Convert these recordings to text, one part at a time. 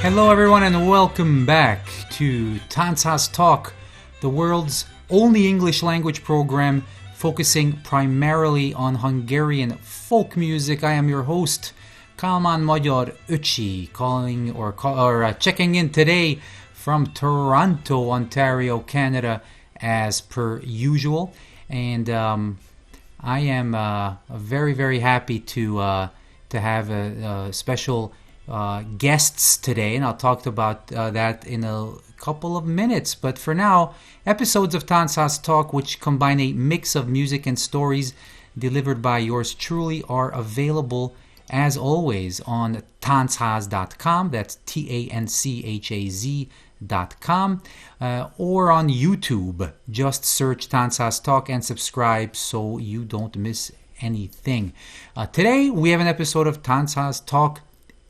Hello everyone and welcome back to Tanchaz Talk, the world's only English language program focusing primarily on Hungarian folk music. I am your host, Kalman Magyar Öcsi, checking in today from Toronto, Ontario, Canada, as per usual. And I am very, very happy to have a special guests today, and I'll talk about that in a couple of minutes. But for now, episodes of Tanchaz Talk, which combine a mix of music and stories delivered by yours truly, are available as always on tanchaz.com. That's TANCHAZ.com, or on YouTube. Just search Tanchaz Talk and subscribe so you don't miss anything. Today we have an episode of Tanchaz Talk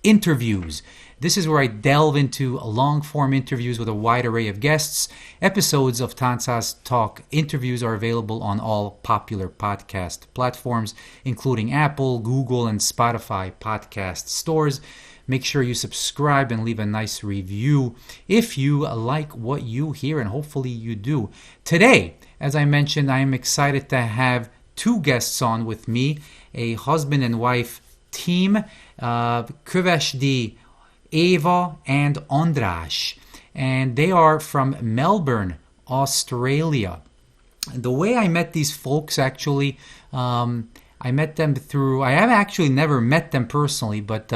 Interviews. This is where I delve into long-form interviews with a wide array of guests. Episodes of Tanchaz Talk Interviews are available on all popular podcast platforms, including Apple, Google, and Spotify podcast stores. Make sure you subscribe and leave a nice review if you like what you hear, and hopefully you do. Today, as I mentioned, I am excited to have two guests on with me, a husband and wife team, Kovesdy, Eva and Andras, and they are from Melbourne, Australia. The way I met these folks, actually, I met them through, I have actually never met them personally, but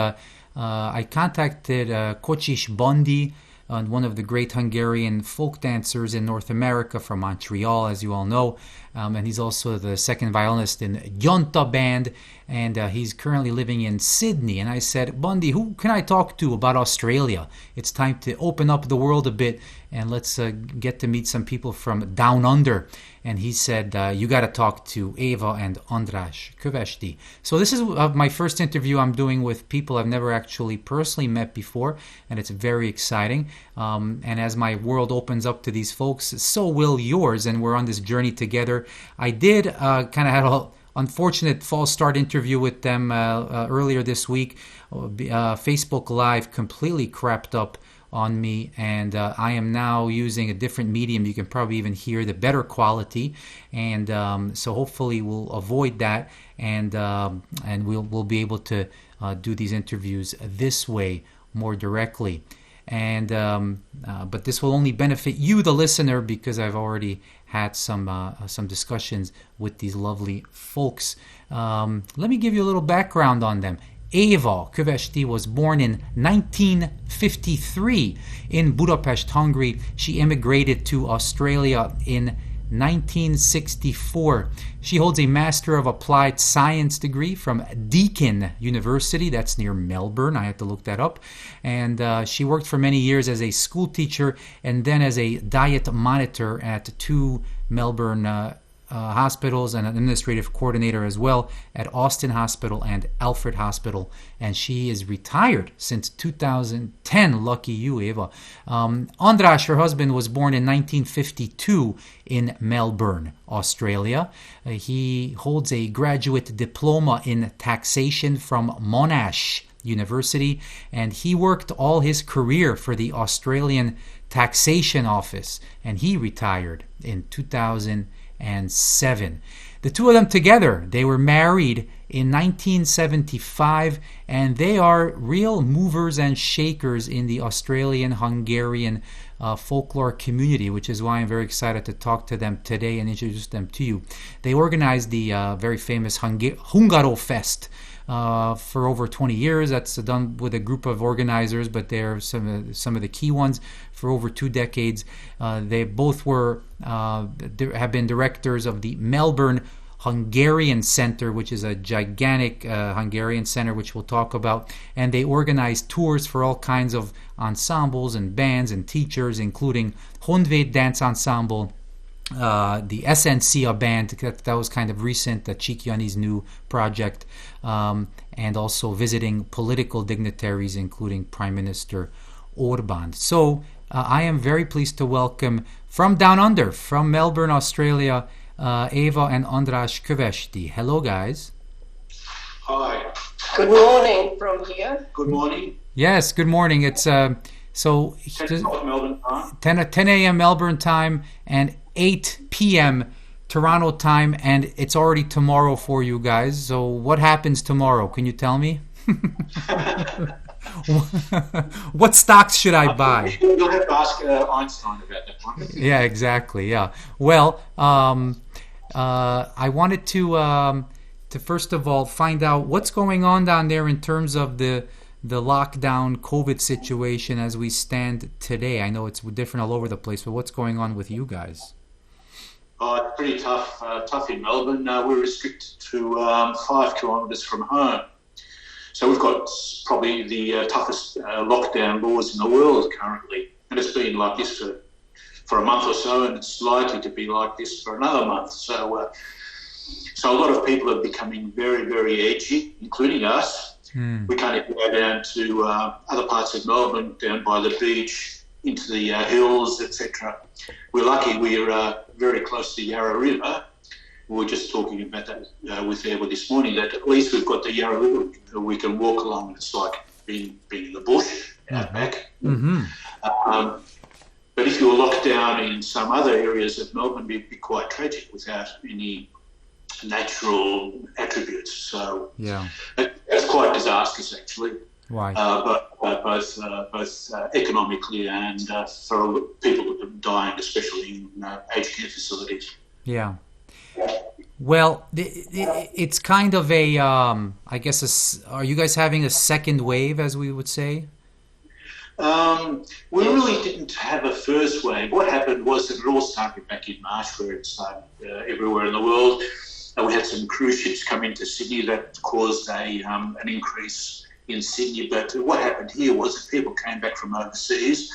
I contacted Kocsis Bondi, one of the great Hungarian folk dancers in North America, from Montreal, as you all know, and he's also the second violinist in Gyanta band, and he's currently living in Sydney. And I said, Bondi, who can I talk to about Australia? It's time to open up the world a bit, and let's get to meet some people from down under. And he said, you got to talk to Eva and Andras Kovesdy. So this is my first interview I'm doing with people I've never actually personally met before, and it's very exciting. And as my world opens up to these folks, so will yours, and we're on this journey together. I did kind of had an unfortunate false start interview with them earlier this week. Facebook Live completely crapped up on me, and I am now using a different medium. You can probably even hear the better quality, and so hopefully we'll avoid that, and we'll be able to do these interviews this way more directly. And but this will only benefit you, the listener, because I've already had some discussions with these lovely folks. Let me give you a little background on them. Eva Kovesdy was born in 1953 in Budapest, Hungary. She immigrated to Australia in 1964. She holds a Master of Applied Science degree from Deakin University. That's near Melbourne. I had to look that up. And she worked for many years as a school teacher and then as a diet monitor at two Melbourne hospitals, and an administrative coordinator as well at Austin Hospital and Alfred Hospital. And she is retired since 2010. Lucky you, Eva. Andras, her husband, was born in 1952 in Melbourne, Australia. He holds a graduate diploma in taxation from Monash University, and he worked all his career for the Australian Taxation Office, and he retired in 2007. The two of them together, they were married in 1975, and they are real movers and shakers in the Australian-Hungarian folklore community, which is why I'm very excited to talk to them today and introduce them to you. They organized the very famous Hungarofest for over 20 years. That's done with a group of organizers, but they're some of the key ones for over 2 decades. They both have been directors of the Melbourne Hungarian Center, which is a gigantic Hungarian center, which we'll talk about. And they organize tours for all kinds of ensembles and bands and teachers, including Honvéd Dance Ensemble, the Essencia band, that was kind of recent, Csikyani's new project, and also visiting political dignitaries, including Prime Minister Orbán. So I am very pleased to welcome from down under, from Melbourne, Australia, Eva and Andras Kovesdy. Hello, guys. Hi. Good morning from here. Good morning. Yes, good morning. It's 10 o'clock Melbourne time. 10 a.m. Melbourne time and 8 p.m. Toronto time, and it's already tomorrow for you guys. So what happens tomorrow? Can you tell me? What stocks should I buy? You'll have to ask Einstein about that one. Yeah, exactly. Yeah. Well, I wanted to first of all find out what's going on down there in terms of the lockdown COVID situation as we stand today. I know it's different all over the place, but what's going on with you guys? It's pretty tough in Melbourne. We're restricted to 5 kilometres from home. So we've got probably the toughest lockdown laws in the world currently. And it's been like this for a month or so, and it's likely to be like this for another month. So a lot of people are becoming very, very edgy, including us. We can't even go down to other parts of Melbourne, down by the beach, into the hills, etc. We're lucky we're very close to the Yarra River. We were just talking about that with Eva this morning, that at least we've got the Yarra River that we can walk along. It's like being in the bush, out back. Mm-hmm. But if you were locked down in some other areas of Melbourne, it'd be quite tragic without any natural attributes. So yeah, it's quite disastrous actually. Why? But both economically and for people dying, especially in aged care facilities. Yeah. Well, it's kind of a, I guess, are you guys having a second wave, as we would say? We really didn't have a first wave. What happened was that it all started back in March, where it started everywhere in the world. We had some cruise ships come into Sydney that caused an increase in Sydney. But what happened here was that people came back from overseas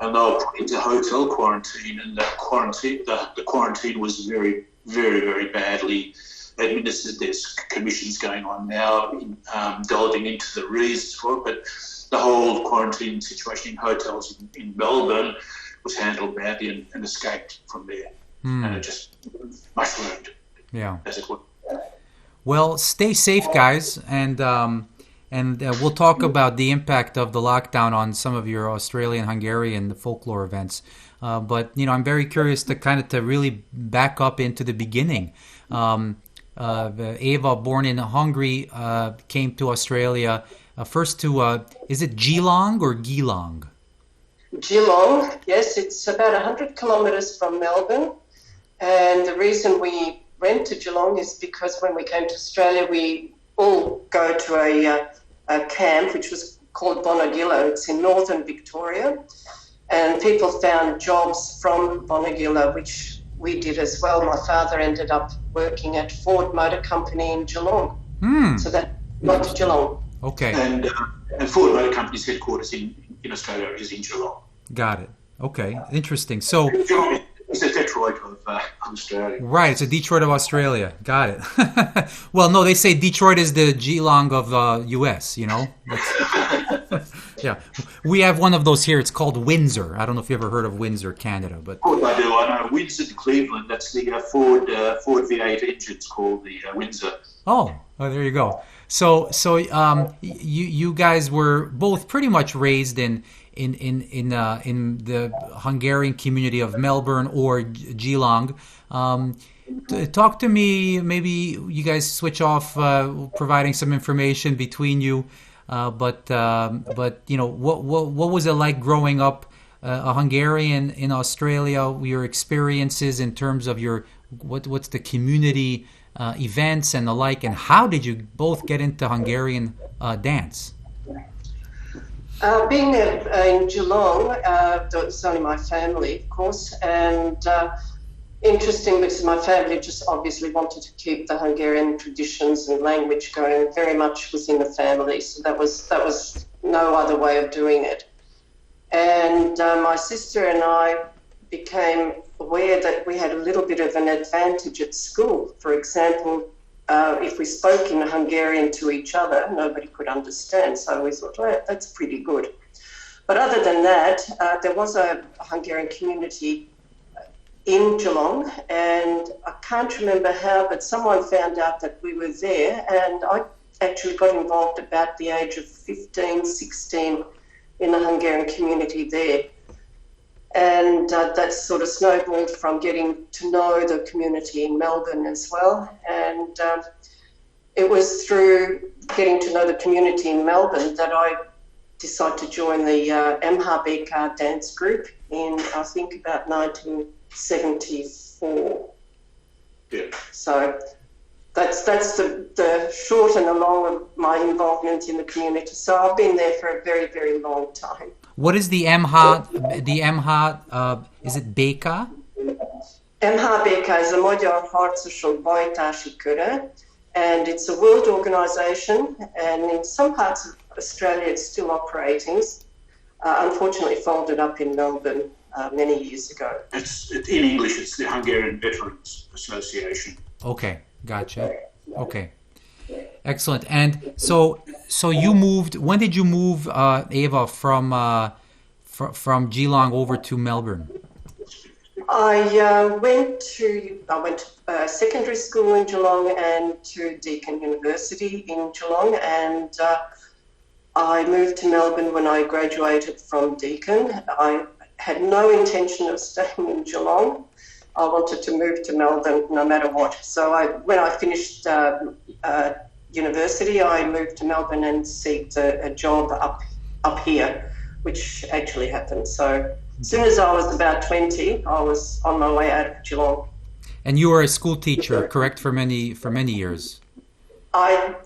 and they were put into hotel quarantine, and the quarantine was very, very, very badly administered. There's commissions going on now delving into the reasons for it, but the whole quarantine situation in hotels in Melbourne was handled badly and escaped from there. And it just mushroomed. Yeah. As it would. Well, stay safe, guys, and we'll talk about the impact of the lockdown on some of your Australian-Hungarian folklore events. But I'm very curious to really back up into the beginning. Eva, born in Hungary, came to Australia first to is it Geelong or Geelong? Geelong, yes, it's about 100 kilometres from Melbourne. And the reason we went to Geelong is because when we came to Australia, we all go to a camp which was called Bonegilla. It's in northern Victoria. And people found jobs from Bonegilla, which we did as well. My father ended up working at Ford Motor Company in Geelong. So that went to Geelong. Okay. And Ford Motor Company's headquarters in Australia is in Geelong. Got it. Okay. Interesting. So Geelong is the Detroit of Australia. Right. It's a Detroit of Australia. Got it. Well, no, they say Detroit is the Geelong of U.S., Yeah. We have one of those here. It's called Windsor. I don't know if you ever heard of Windsor, Canada. But of course I do. I know Windsor to Cleveland. That's the Ford V8 engines called the Windsor. Oh, there you go. So you guys were both pretty much raised in the Hungarian community of Melbourne or Geelong. Talk to me. Maybe you guys switch off providing some information between you. But what was it like growing up a Hungarian in Australia? Your experiences in terms of what's the community events and the like, and how did you both get into Hungarian dance? Being in Geelong, it's only my family, of course, and interesting because my family just obviously wanted to keep the Hungarian traditions and language going very much within the family, so that was no other way of doing it. And my sister and I became aware that we had a little bit of an advantage at school. For example, if we spoke in Hungarian to each other, nobody could understand. So we thought, well, that's pretty good. But other than that, there was a Hungarian community in Geelong, and I can't remember how, but someone found out that we were there, and I actually got involved about the age of 15, 16 in the Hungarian community there. And that sort of snowballed from getting to know the community in Melbourne as well. And it was through getting to know the community in Melbourne that I decided to join the MHBK dance group in, I think, about 1974. Yeah. So that's the short and the long of my involvement in the community. So I've been there for a very, very long time. What is the MHA? Is it BK? MHBK is a Magyar Harcosok Bajtási Köre, and it's a world organisation, and in some parts of Australia it's still operating. Unfortunately folded up in Melbourne many years ago. It's in English, it's the Hungarian Veterans Association. Okay, gotcha. Okay, excellent. And so you moved. When did you move, Eva, from Geelong over to Melbourne? I went to secondary school in Geelong and to Deakin University in Geelong, and I moved to Melbourne when I graduated from Deakin. I had no intention of staying in Geelong. I wanted to move to Melbourne no matter what. So when I finished university, I moved to Melbourne and sought a job up here, which actually happened. So as soon as I was about 20, I was on my way out of Geelong. And you were a school teacher, correct, for many years?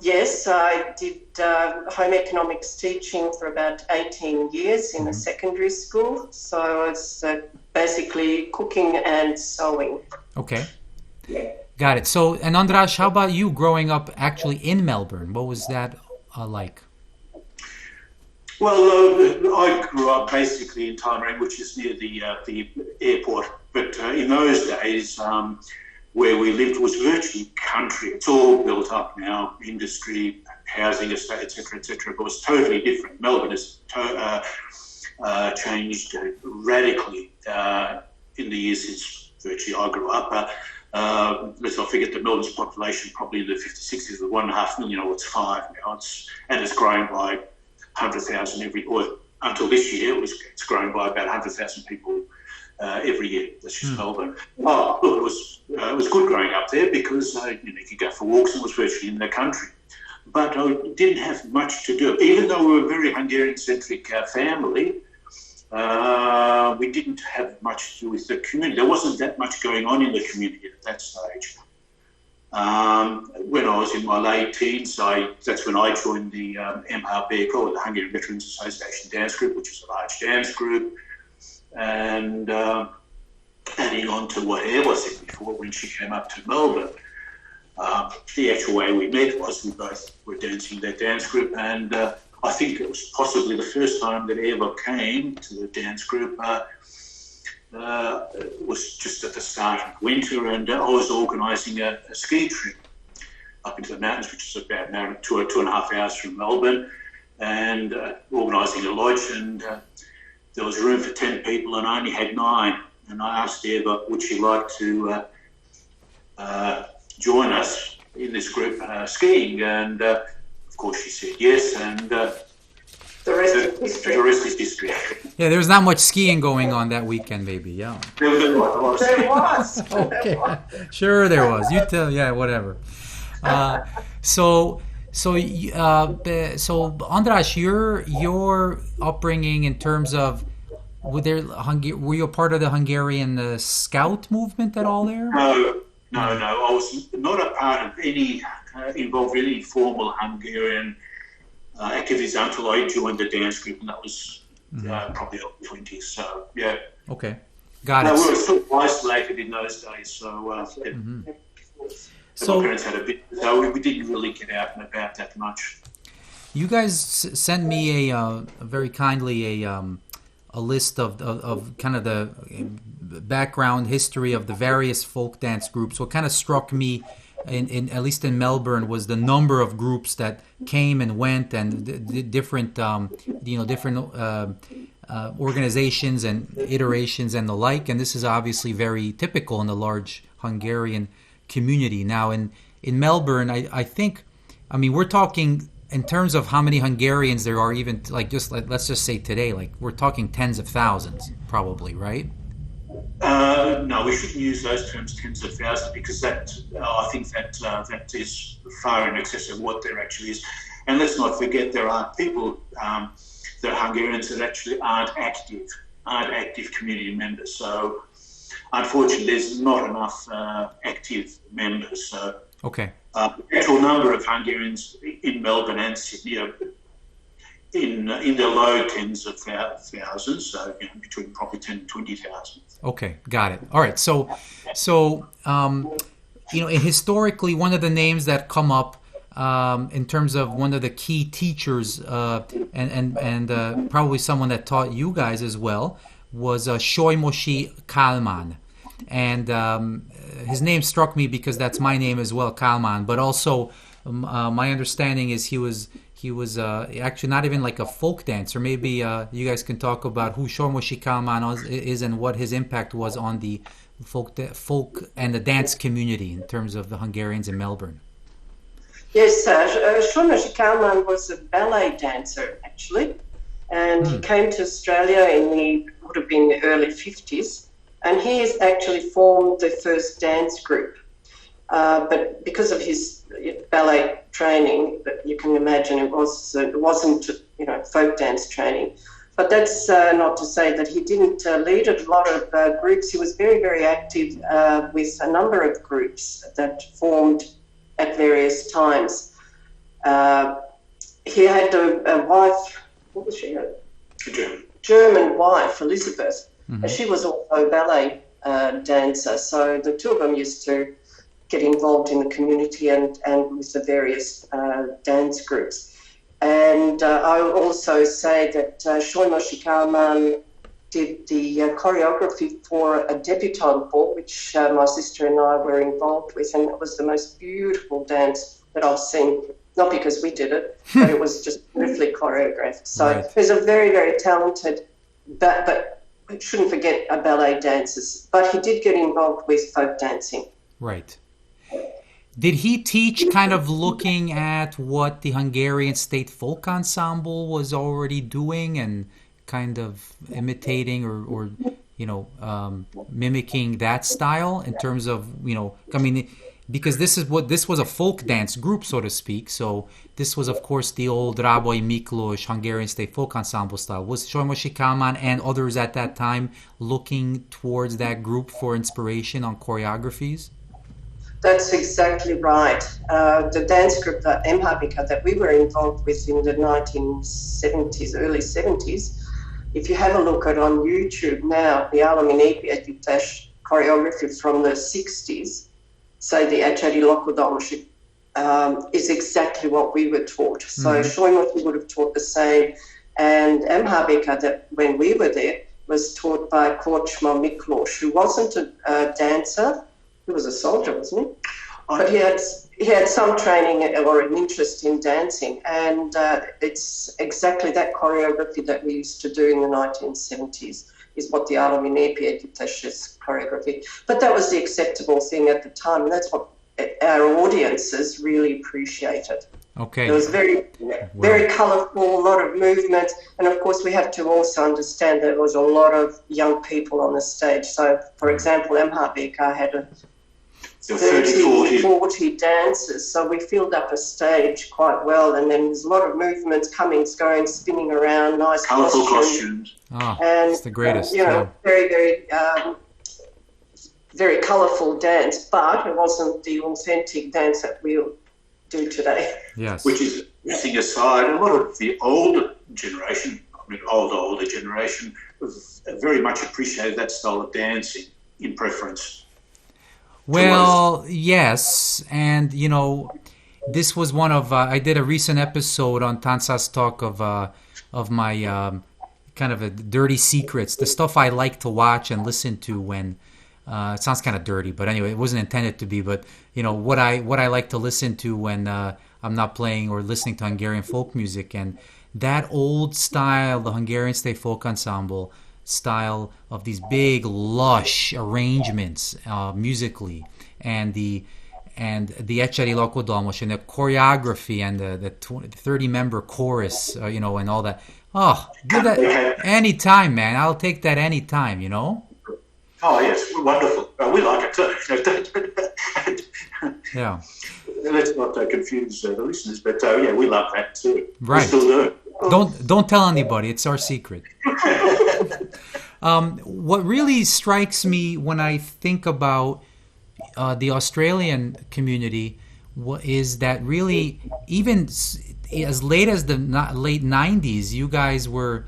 Yes, I did home economics teaching for about 18 years in a secondary school. So it's basically cooking and sewing. Okay. Yeah. Got it. So, and Andras, how about you growing up actually in Melbourne? What was that like? Well, I grew up basically in Tanchaz, which is near the airport. But in those days, where we lived was virtually country. It's all built up now, industry, housing estate, etc., etc. But it was totally different. Melbourne has changed radically in the years since virtually I grew up. Let's not forget that Melbourne's population probably in the 50s, 60s was 1.5 million, or it's 5 now. It's grown by 100,000 until this year. It's grown by about 100,000 people every year. That's just Melbourne. Oh, look, it was good growing up there because you could go for walks and it was virtually in the country. But I didn't have much to do. Even though we were a very Hungarian-centric family, we didn't have much to do with the community. There wasn't that much going on in the community at that stage. When I was in my late teens, that's when I joined the MHBK, or the Hungarian Veterans Association dance group, which is a large dance group. And adding on to what Eva said before, when she came up to Melbourne, the actual way we met was we both were dancing that dance group, and I think it was possibly the first time that Eva came to the dance group. It was just at the start of winter, and I was organising a ski trip up into the mountains, which is about 2.5 hours from Melbourne, and organising a lodge, and there was room for 10 people and I only had 9. And I asked Eva, would she like to join us in this group skiing? And of course she said yes, and the rest is history. Yeah, there was not much skiing going on that weekend, maybe. Yeah. There was. Okay. Sure, there was. You tell. Yeah, whatever. So Andras, your upbringing in terms of were you a part of the Hungarian Scout movement at all there? No. I was not a part of any involved in any formal Hungarian activities until I joined the dance group, and that was probably early 20s. So yeah. Okay, got it. We were sort of isolated in those days, so. So my parents had a bit, so we didn't really get out and about that much. You guys sent me a very kindly a list of kind of the background history of the various folk dance groups. What kind of struck me, in at least in Melbourne, was the number of groups that came and went, and the different organizations and iterations and the like. And this is obviously very typical in the large Hungarian community. Now in Melbourne, I think I mean, we're talking in terms of how many Hungarians there are, even like let's just say today, like we're talking tens of thousands, probably, right? No, we shouldn't use those terms, tens of thousands, because I think that is far in excess of what there actually is. And let's not forget there are people, that Hungarians that actually aren't active community members. So unfortunately, there's not enough active members. So okay. The actual number of Hungarians in Melbourne and Sydney are in the low tens of thousands, so between probably 10 and 20,000. Okay, got it. All right, so historically, one of the names that come up in terms of one of the key teachers and probably someone that taught you guys as well was Solymosi Kalman, and his name struck me because that's my name as well, Kalman. But also, my understanding is he was actually not even like a folk dancer. Maybe you guys can talk about who Solymosi Kalman is and what his impact was on the folk and the dance community in terms of the Hungarians in Melbourne. Yes, Solymosi Kalman was a ballet dancer, actually, and he came to Australia would have been the early 50s, and he has actually formed the first dance group. But because of his ballet training, you can imagine it wasn't folk dance training. But that's not to say that he didn't lead a lot of groups. He was very, very active with a number of groups that formed at various times. He had a wife, what was she? German wife, Elizabeth. Mm-hmm. She was also a ballet dancer. So the two of them used to get involved in the community and with the various dance groups. And I will also say that Solymosi Kalman did the choreography for a debutante ball, which my sister and I were involved with, and it was the most beautiful dance that I've seen. Not because we did it, but it was just beautifully choreographed. So right. He's a very, very talented, but we shouldn't forget ballet dancers. But he did get involved with folk dancing. Right. Did he teach kind of looking at what the Hungarian State Folk Ensemble was already doing and kind of imitating or mimicking that style in terms of, because this was a folk dance group, so to speak. So this was, of course, the old Rábai Miklós Hungarian State Folk Ensemble style. Was Solymosi Kalman and others at that time looking towards that group for inspiration on choreographies? That's exactly right. The dance group, the MHBK, that we were involved with in the 1970s, early 70s, if you have a look at on YouTube now, the Aluminipi Együttes choreography from the 60s, say the Ácsádi Lakodalmasi, is exactly what we were taught. So Solymosi would have taught the same. And MHBK, that when we were there, was taught by Korcsma Miklós, who wasn't a dancer. He was a soldier, wasn't he? But he had some training or an interest in dancing, and it's exactly that choreography that we used to do in the 1970s is what the Aluminipi Együttes choreography. But that was the acceptable thing at the time, and that's what our audiences really appreciated. Okay. It was very, very colourful, a lot of movement, and of course we have to also understand that there was a lot of young people on the stage. So, for example, MHBK had 30, 40 dancers, so we filled up a stage quite well, and then there's a lot of movements, coming, going, spinning around, nice colourful costumes. And it's the greatest. Very, very, very colourful dance, but it wasn't the authentic dance that we'll do today. Yes. Which is, missing aside, a lot of the older generation, older generation, very much appreciated that style of dancing in preference. Well, yes, and this was one of I did a recent episode on Tanchaz Talk of my kind of a dirty secrets, the stuff I like to watch and listen to when it sounds kind of dirty, but anyway, it wasn't intended to be. But what I like to listen to when I'm not playing or listening to Hungarian folk music, and that old style, the Hungarian State Folk Ensemble style of these big lush arrangements musically, and the Echeri Lakodalmos and the choreography and the 30-member chorus, and all that. Oh, give that anytime, man. I'll take that anytime, Oh, yes, wonderful. We like it too. Yeah. Let's not confuse the listeners, but yeah, we love that too. Right. We still do. Don't tell anybody. It's our secret. What really strikes me when I think about the Australian community is that really, even as late as the late 90s, you guys were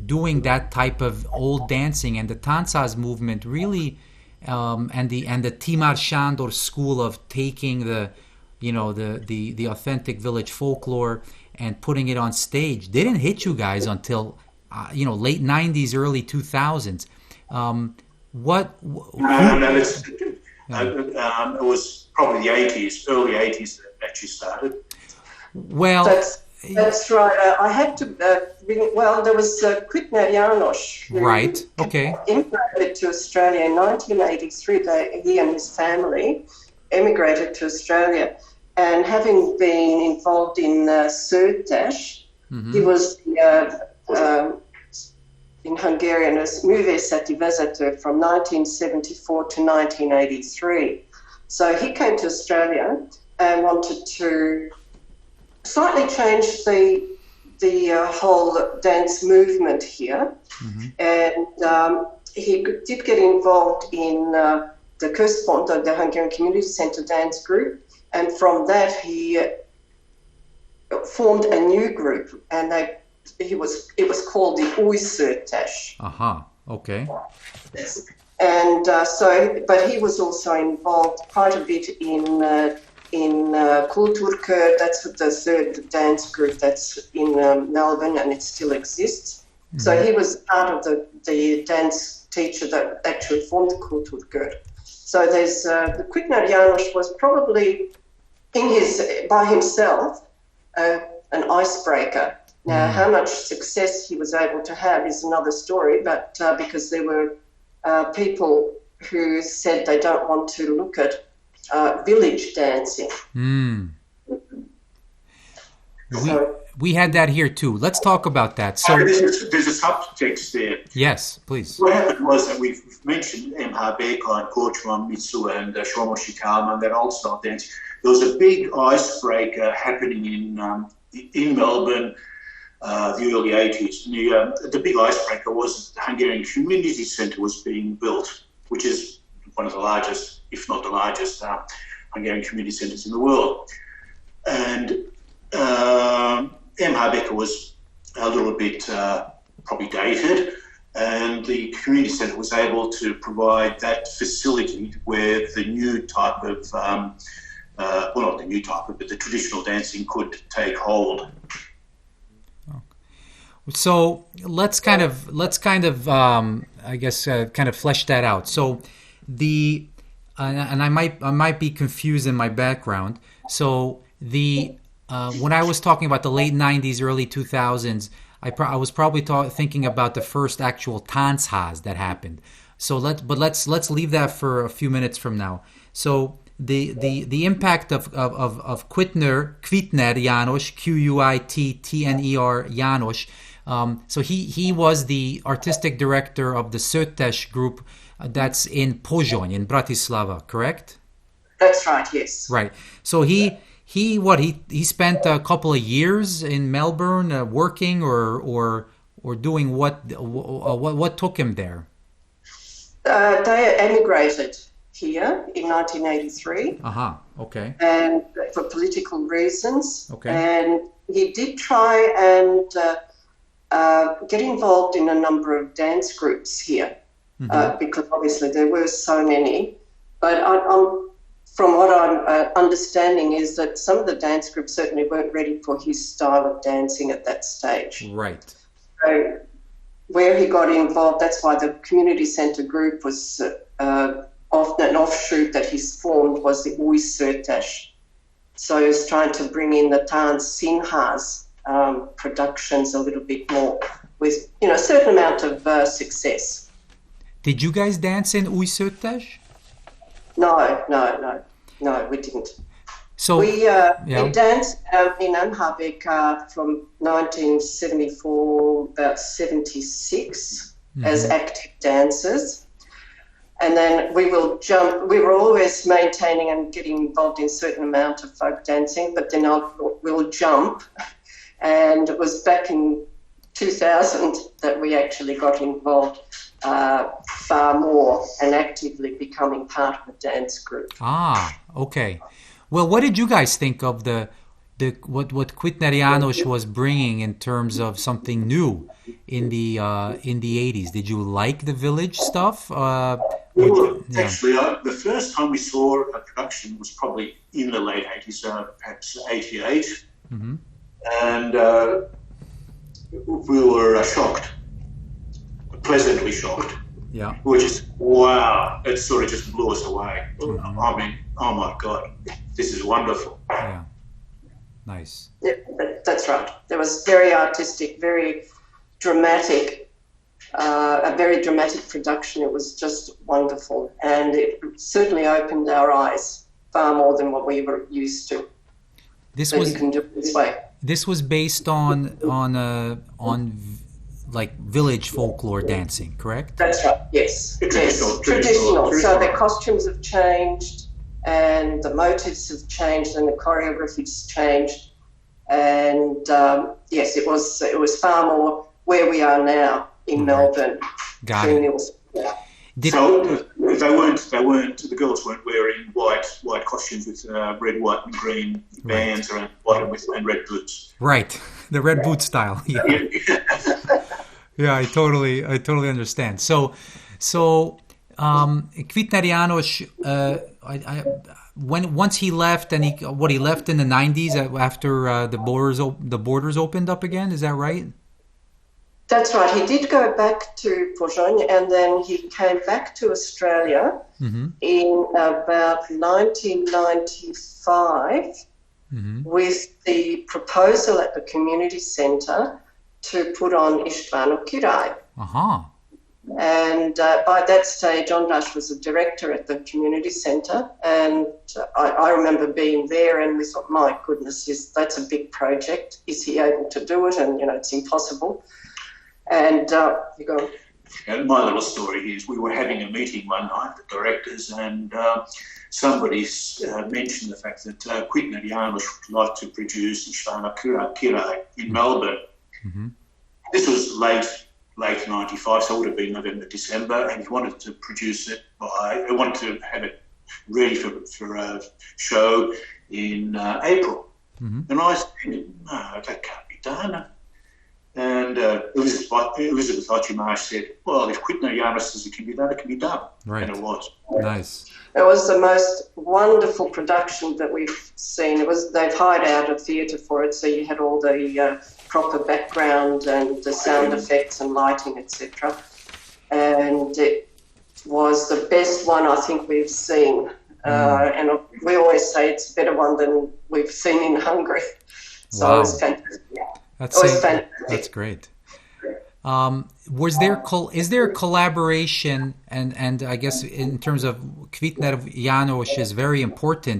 doing that type of old dancing, and the Tanchaz movement really, and the Timar Sándor school of taking the authentic village folklore and putting it on stage didn't hit you guys until late 90s, early 2000s. No, it was probably the 80s, early 80s that actually started. Well, that's right. I had to. There was Quitner János, who right. Okay. immigrated to Australia in 1983. He and his family emigrated to Australia, and having been involved in Szőttes, he was in Hungarian as művészeti vezető from 1974 to 1983. So he came to Australia and wanted to slightly change the whole dance movement here, and he did get involved in the Központ, the Hungarian Community Centre dance group, and from that he formed a new group, and it was called the Új Szőttes. Okay. And but he was also involved quite a bit in Kulturkör. That's the third dance group that's in Melbourne, and it still exists. So he was part of the dance teacher that actually formed the Kulturkör. So there's the Quitner János was probably by himself an icebreaker. Now, how much success he was able to have is another story, but because there were people who said they don't want to look at village dancing. We had that here too. Let's talk about that. So there's a subtext there. Yes, please. What happened was that we've mentioned MHBK and Korcsman Mitsu and Somosi Kalman, that old style dance. There was a big icebreaker happening in Melbourne, the early 80s. The big icebreaker was the Hungarian Community Centre was being built, which is one of the largest, if not the largest, Hungarian community centres in the world. And MHBK was a little bit probably dated, and the community centre was able to provide that facility where the new type of, not the new type of, but the traditional dancing could take hold. So let's kind of I guess kind of flesh that out. So and I might be confused in my background. So when I was talking about the late 90s, early 2000s, I was probably thinking about the first actual Tanchaz that happened. So let's leave that for a few minutes from now. So the impact of Quitner János, Quittner János. So he was the artistic director of the Szőttes group that's in Pozsony, in Bratislava, correct? That's right, yes. Right. So he spent a couple of years in Melbourne working or doing what took him there? They emigrated here in 1983. Okay. And for political reasons. Okay. And he did try and get involved in a number of dance groups here, because obviously there were so many. But from what I'm understanding is that some of the dance groups certainly weren't ready for his style of dancing at that stage. Right. So where he got involved, that's why the community centre group was often an offshoot that he's formed was the Új Szőttes. So he was trying to bring in the Tánc Színház productions a little bit more with, a certain amount of success. Did you guys dance in Új Szőttes? No. No, we didn't. So we danced in Amhabek from 1974, about 76, as active dancers. And then we will jump. We were always maintaining and getting involved in a certain amount of folk dancing, but then we'll jump. And it was back in 2000 that we actually got involved far more and actively becoming part of a dance group. Ah, okay. Well, what did you guys think of what Kvitner János was bringing in terms of something new in the 80s? Did you like the village stuff? Actually, the first time we saw a production was probably in the late 80s, perhaps 88. Mm-hmm. And we were shocked, pleasantly shocked. Yeah. We were just, wow, it sort of just blew us away. Mm-hmm. I mean, oh my God, this is wonderful. Yeah. Nice. Yeah, that's right. It was very artistic, very dramatic, a very dramatic production. It was just wonderful. And it certainly opened our eyes far more than what we were used to. You can do it this way. This was based on like village folklore dancing, correct? That's right. Yes. Traditional. So the costumes have changed, and the motifs have changed, and the choreography's changed, and yes, it was far more where we are now in Melbourne. Got it. So the girls weren't wearing white costumes with red, white and green bands around the bottom and red boots. Right, the red boot style. Yeah, yeah, I totally understand. So Kvitner János, once he left, and he left in the 90s after the borders opened up again. Is that right? That's right. He did go back to Pozsony, and then he came back to Australia in about 1995 with the proposal at the community centre to put on Istvánok király. Uh-huh. And by that stage, Andras was a director at the community centre, and I remember being there, and we thought, my goodness, that's a big project. Is he able to do it? And, it's impossible. And you go. And my little story is we were having a meeting one night, the directors, and somebody mentioned the fact that Kvitner János would like to produce Istvánok király in Melbourne. Mm-hmm. This was late 95, so it would have been November, December, and he wanted to produce it he wanted to have it ready for a show in April. Mm-hmm. And I said, no, that can't be done. And Elizabeth Öcsi said, well, if Kvitner János says it can be done, it can be done. Right. And it was. Nice. It was the most wonderful production that we've seen. They've hired out a theatre for it, so you had all the proper background and the sound effects and lighting, etc. And it was the best one I think we've seen. And we always say it's a better one than we've seen in Hungary. So wow. It was fantastic. That's great. Is there collaboration and I guess in terms of Kvitner János's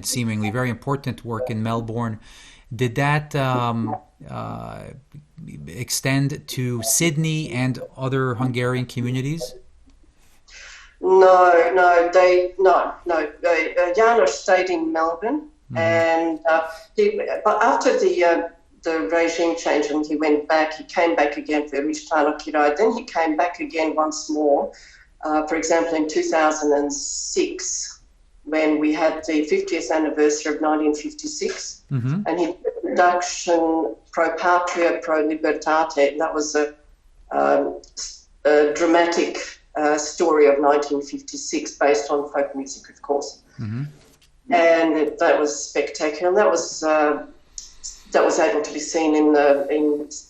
seemingly very important work in Melbourne, did that extend to Sydney and other Hungarian communities? No. János stayed in Melbourne, and but after the regime changed and he went back. He came back again for Istvánok király. Then he came back again once more, for example, in 2006, when we had the 50th anniversary of 1956, and he did a production Pro Patria, Pro Libertate. That was a dramatic story of 1956 based on folk music, of course. And that was spectacular. And that was able to be seen in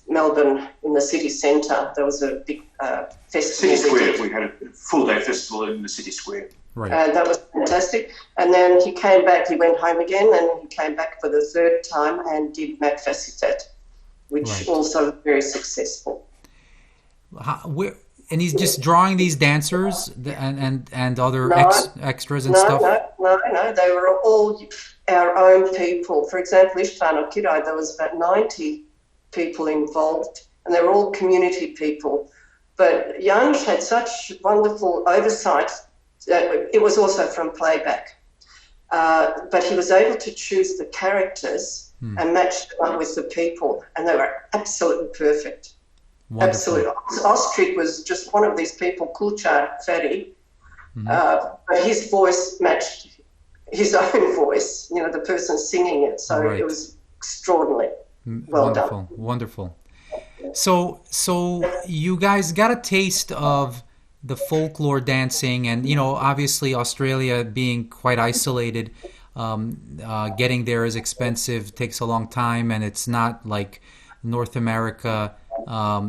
Melbourne, in the city centre. There was a big festival. City Square. We had a full-day festival in the city square. Right. That was fantastic. And then he came back. He went home again, and he came back for the third time and did Megfeszített, which also was very successful. And he's just drawing these dancers and other extras and stuff? No, they were all our own people. For example, István Király, there was about 90 people involved, and they were all community people. But János had such wonderful oversight. It was also from playback. But he was able to choose the characters and match them up with the people, and they were absolutely perfect. Wonderful. Absolutely. Ostrich was just one of these people, Kulchar Ferry, but his voice matched his own voice, the person singing it. So It was extraordinary. Well done. Wonderful. So you guys got a taste of the folklore dancing, and obviously Australia being quite isolated, getting there is expensive, takes a long time, and it's not like North America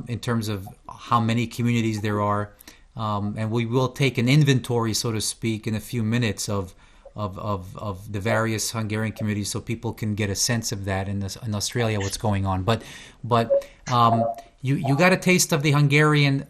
in terms of how many communities there are. And we will take an inventory, so to speak, in a few minutes of the various Hungarian communities, so people can get a sense of that in Australia, what's going on. But you got a taste of the Hungarian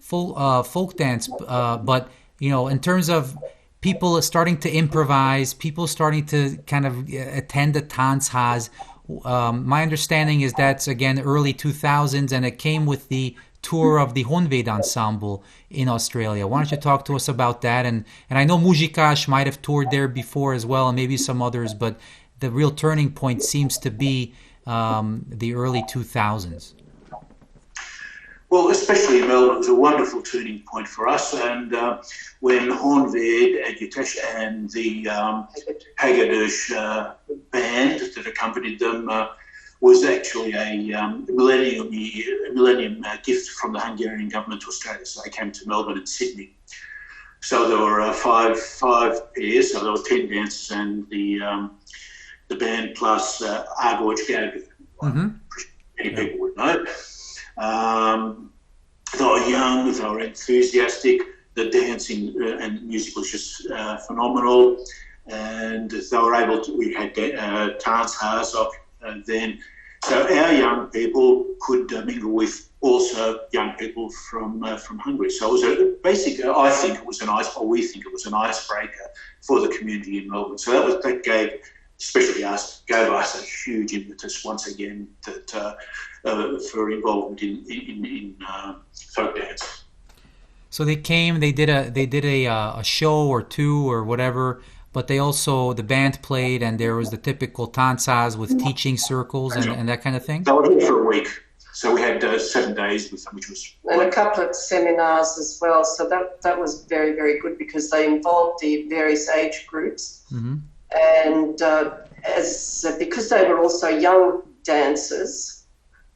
folk dance, but in terms of people starting to improvise, people starting to kind of attend the Tanchaz. My understanding is that's again early 2000s, and it came with the tour of the Honvéd ensemble in Australia. Why don't you talk to us about that? And I know Muzsikás might have toured there before as well, and maybe some others, but the real turning point seems to be the early 2000s. Well, especially in Melbourne, it was a wonderful turning point for us. And when Honvéd, Együttes, and the Hegedűs band that accompanied them was actually a millennium gift from the Hungarian government to Australia. So they came to Melbourne and Sydney. So there were five pairs, so there were 10 dancers, and the band plus Ágócs Gag, many people would know. They were young, they were enthusiastic, the dancing and music was just phenomenal, and they were able to, we had Tanchaz then, so our young people could mingle with also young people from Hungary. So it was we think it was an icebreaker for the community in Melbourne. So that gave us a huge impetus once again for involvement in folk dance. So they came, they did a show or two or whatever, but they also, the band played, and there was the typical Tanchaz with teaching circles and that kind of thing? That was all for a week. So we had 7 days with them, which was... And a couple of seminars as well. So that was very, very good because they involved the various age groups. Mm-hmm. And because they were also young dancers,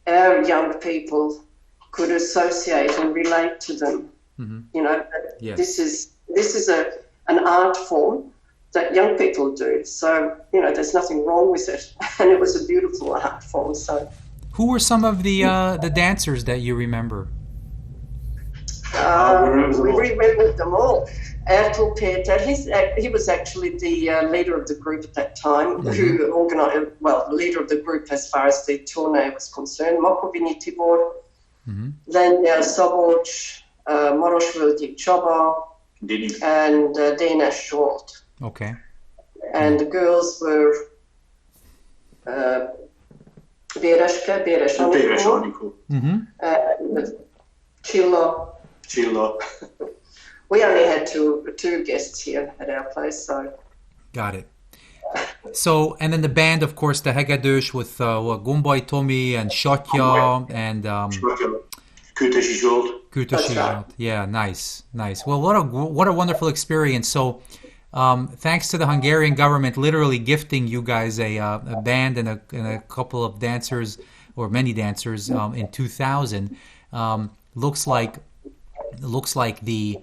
our young people could associate and relate to them. Mm-hmm. Yes. This is an art form that young people do. So, there's nothing wrong with it. And it was a beautiful art form. So, who were some of the dancers that you remember? We remembered them all. Ertl Peter, he was actually the leader of the group at that time, mm-hmm. who organised, leader of the group as far as the tourney was concerned. Mokovini Tibor, mm-hmm. Lenya Szabolcs, Maros Völgyi Csaba, and Dana Short. Okay. And the girls were Béres Anikó, Csilla. We only had two guests here at our place, so. Got it. So, and then the band, of course, the Hegedűs with Gombai Tomi and Satya and Kürtösi Zsolt. Yeah, nice. Well, what a wonderful experience. So, thanks to the Hungarian government literally gifting you guys a band and a couple of dancers, or many dancers, in 2000, looks like the,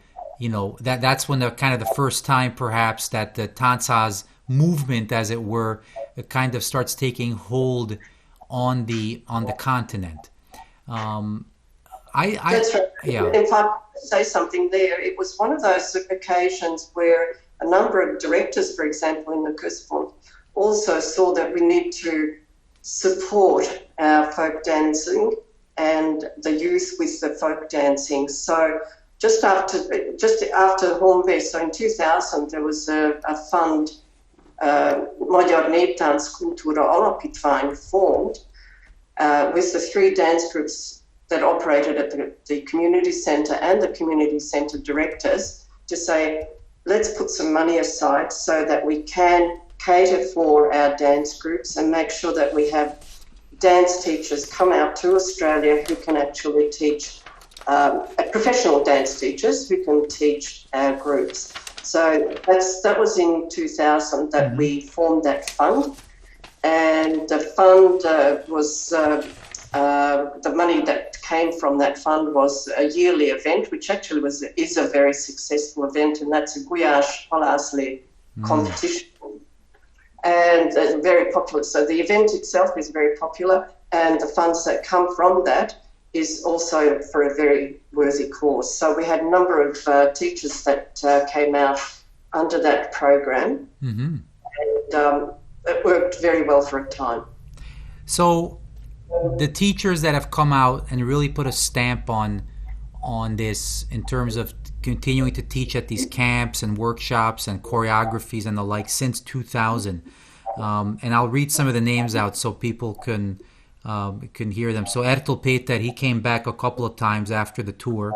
that's when the kind of the first time perhaps that the Tanchaz movement, as it were, it kind of starts taking hold on the continent. That's right. Yeah. If I say something there, it was one of those occasions where a number of directors, for example, in the Kustfond, also saw that we need to support our folk dancing and the youth with the folk dancing. So just after Hornby, so in 2000, there was a fund, Magyar Kultúra Alapítvány, formed with the 3 dance groups that operated at the community centre and the community centre directors to say, let's put some money aside so that we can cater for our dance groups and make sure that we have dance teachers come out to Australia who can actually teach, professional dance teachers who can teach our groups. So that was in 2000 that we formed that fund, and the fund was the money that came from that fund was a yearly event, which actually is a very successful event, and that's a Gulyás Halászlé competition. And very popular. So the event itself is very popular, and the funds that come from that is also for a very worthy cause. So we had a number of teachers that came out under that program, and it worked very well for a time. So the teachers that have come out and really put a stamp on this in terms of continuing to teach at these camps and workshops and choreographies and the like since 2000, and I'll read some of the names out so people can hear them. So Ertl Péter, he came back a couple of times after the tour.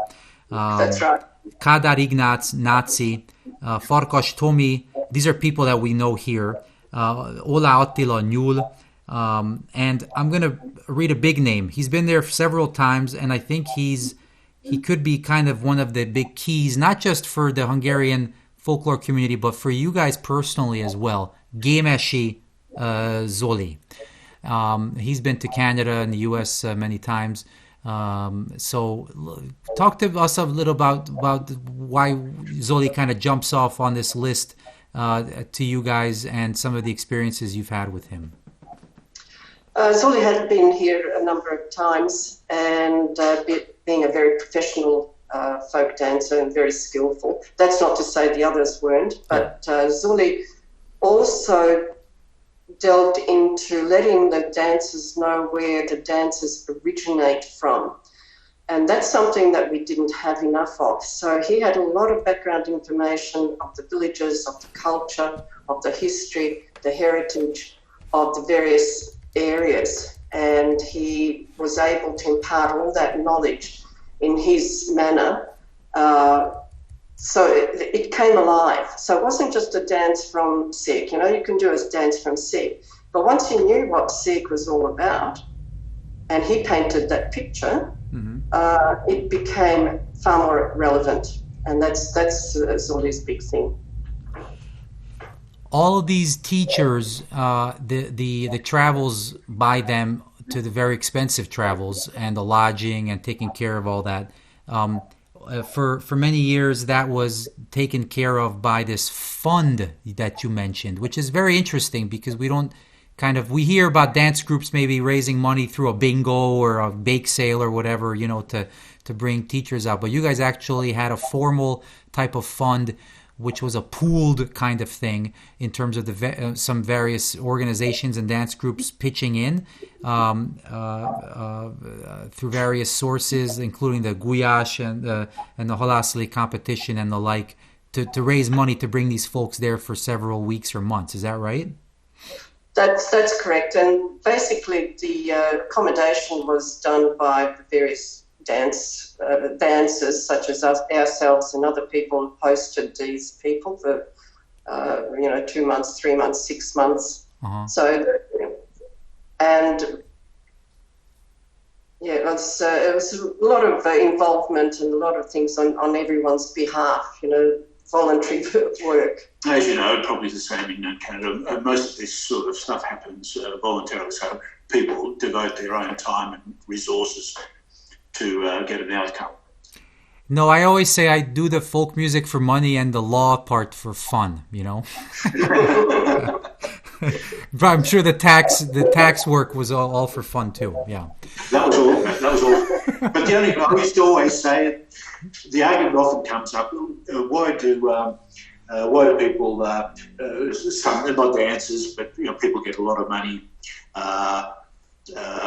That's right. Kádár Ignác, Nazi, Farkas Tomi, these are people that we know here. Ola Attila Nyúl, and I'm going to read a big name. He's been there several times, and I think he could be kind of one of the big keys, not just for the Hungarian folklore community, but for you guys personally as well. Gémesi Zoli. He's been to Canada and the US many times. So talk to us a little about why Zoli kind of jumps off on this list to you guys and some of the experiences you've had with him. Zoli had been here a number of times, and being a very professional folk dancer and very skillful. That's not to say the others weren't, but Zoli also delved into letting the dancers know where the dances originate from. And that's something that we didn't have enough of. So he had a lot of background information of the villages, of the culture, of the history, the heritage of the various areas. And he was able to impart all that knowledge in his manner. So it came alive. So it wasn't just a dance from Sikh. You can do a dance from Sikh. But once you knew what Sikh was all about, and he painted that picture, it became far more relevant. And that's Zoli's big thing. All of these teachers, the travels by them to the very expensive travels and the lodging and taking care of all that, for many years that was taken care of by this fund that you mentioned, which is very interesting because we hear about dance groups maybe raising money through a bingo or a bake sale or whatever, to bring teachers out. But you guys actually had a formal type of fund, which was a pooled kind of thing in terms of some various organizations and dance groups pitching in through various sources, including the Gulyás and the Halászlé competition and the like, to raise money to bring these folks there for several weeks or months. Is that right? That's correct. And basically the accommodation was done by the various dancers such as ourselves and other who hosted these people for 2 months, 3 months, 6 months. So it was a lot of involvement and a lot of things on everyone's behalf, voluntary work. As you know, probably the same in Canada. Most of this sort of stuff happens voluntarily, so people devote their own time and resources to get an outcome. No, I always say I do the folk music for money and the law part for fun, But I'm sure the tax work was all for fun too. Yeah. That was all. But I used to always say, the argument often comes up: why do people? Some not dancers, but people get a lot of money.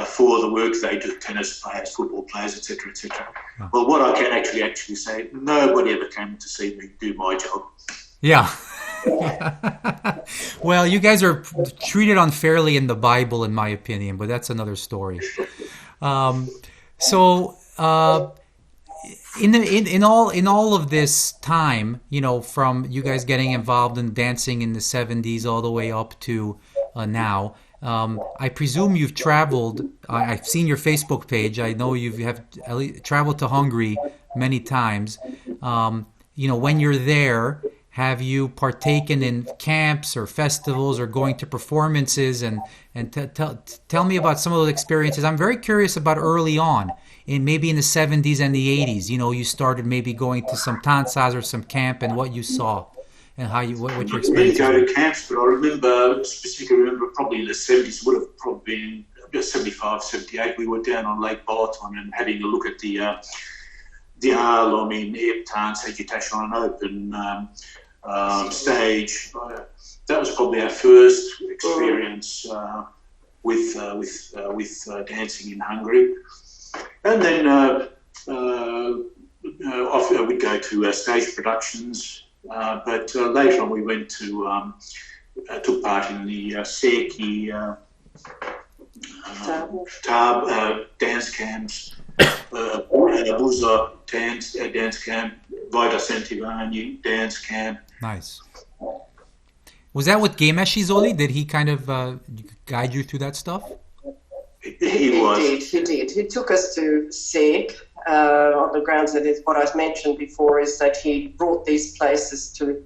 for the work they do, tennis players, football players, etc., etc. Oh. Well, what I can actually say, nobody ever came to see me do my job. Yeah. Well, you guys are treated unfairly in the Bible, in my opinion, but that's another story. In all of this time, from you guys getting involved in dancing in the 70s all the way up to now, I presume you've traveled. I've seen your Facebook page. I know you have traveled to Hungary many times. When you're there, have you partaken in camps or festivals or going to performances? And tell me about some of those experiences. I'm very curious about early on, maybe in the 70s and the 80s. You started maybe going to some Tanchaz or some camp, and what you saw and what your experience. I didn't go to camps, but I specifically remember probably in the 70s, would have probably been 75, 78. We were down on Lake Balaton and having a look at the Arlomin Eptans agitation on an open stage. That was probably our first experience with dancing in Hungary, and then often we'd go to stage productions. But later on, we went to took part in the Széki dance camps, Buza dance camp, Transylvanian dance camp. Nice. Was that with Gémesi Zoli? Did he kind of guide you through that stuff? He did. He took us to Szék on the grounds that what I mentioned before is that he brought these places to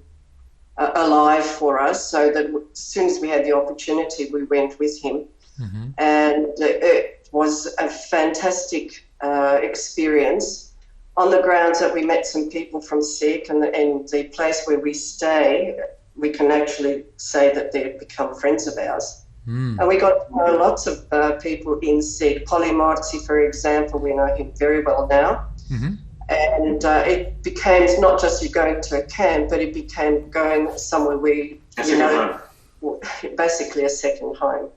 alive for us, so that as soon as we had the opportunity, we went with him. Mm-hmm. And it was a fantastic experience on the grounds that we met some people from Szék, and the place where we stay, we can actually say that they've become friends of ours. Mm. And we got to know lots of people in Szék. Polly Marzi, for example, we know him very well now. Mm-hmm. And it became not just you going to a camp, but it became going somewhere where, basically a second home.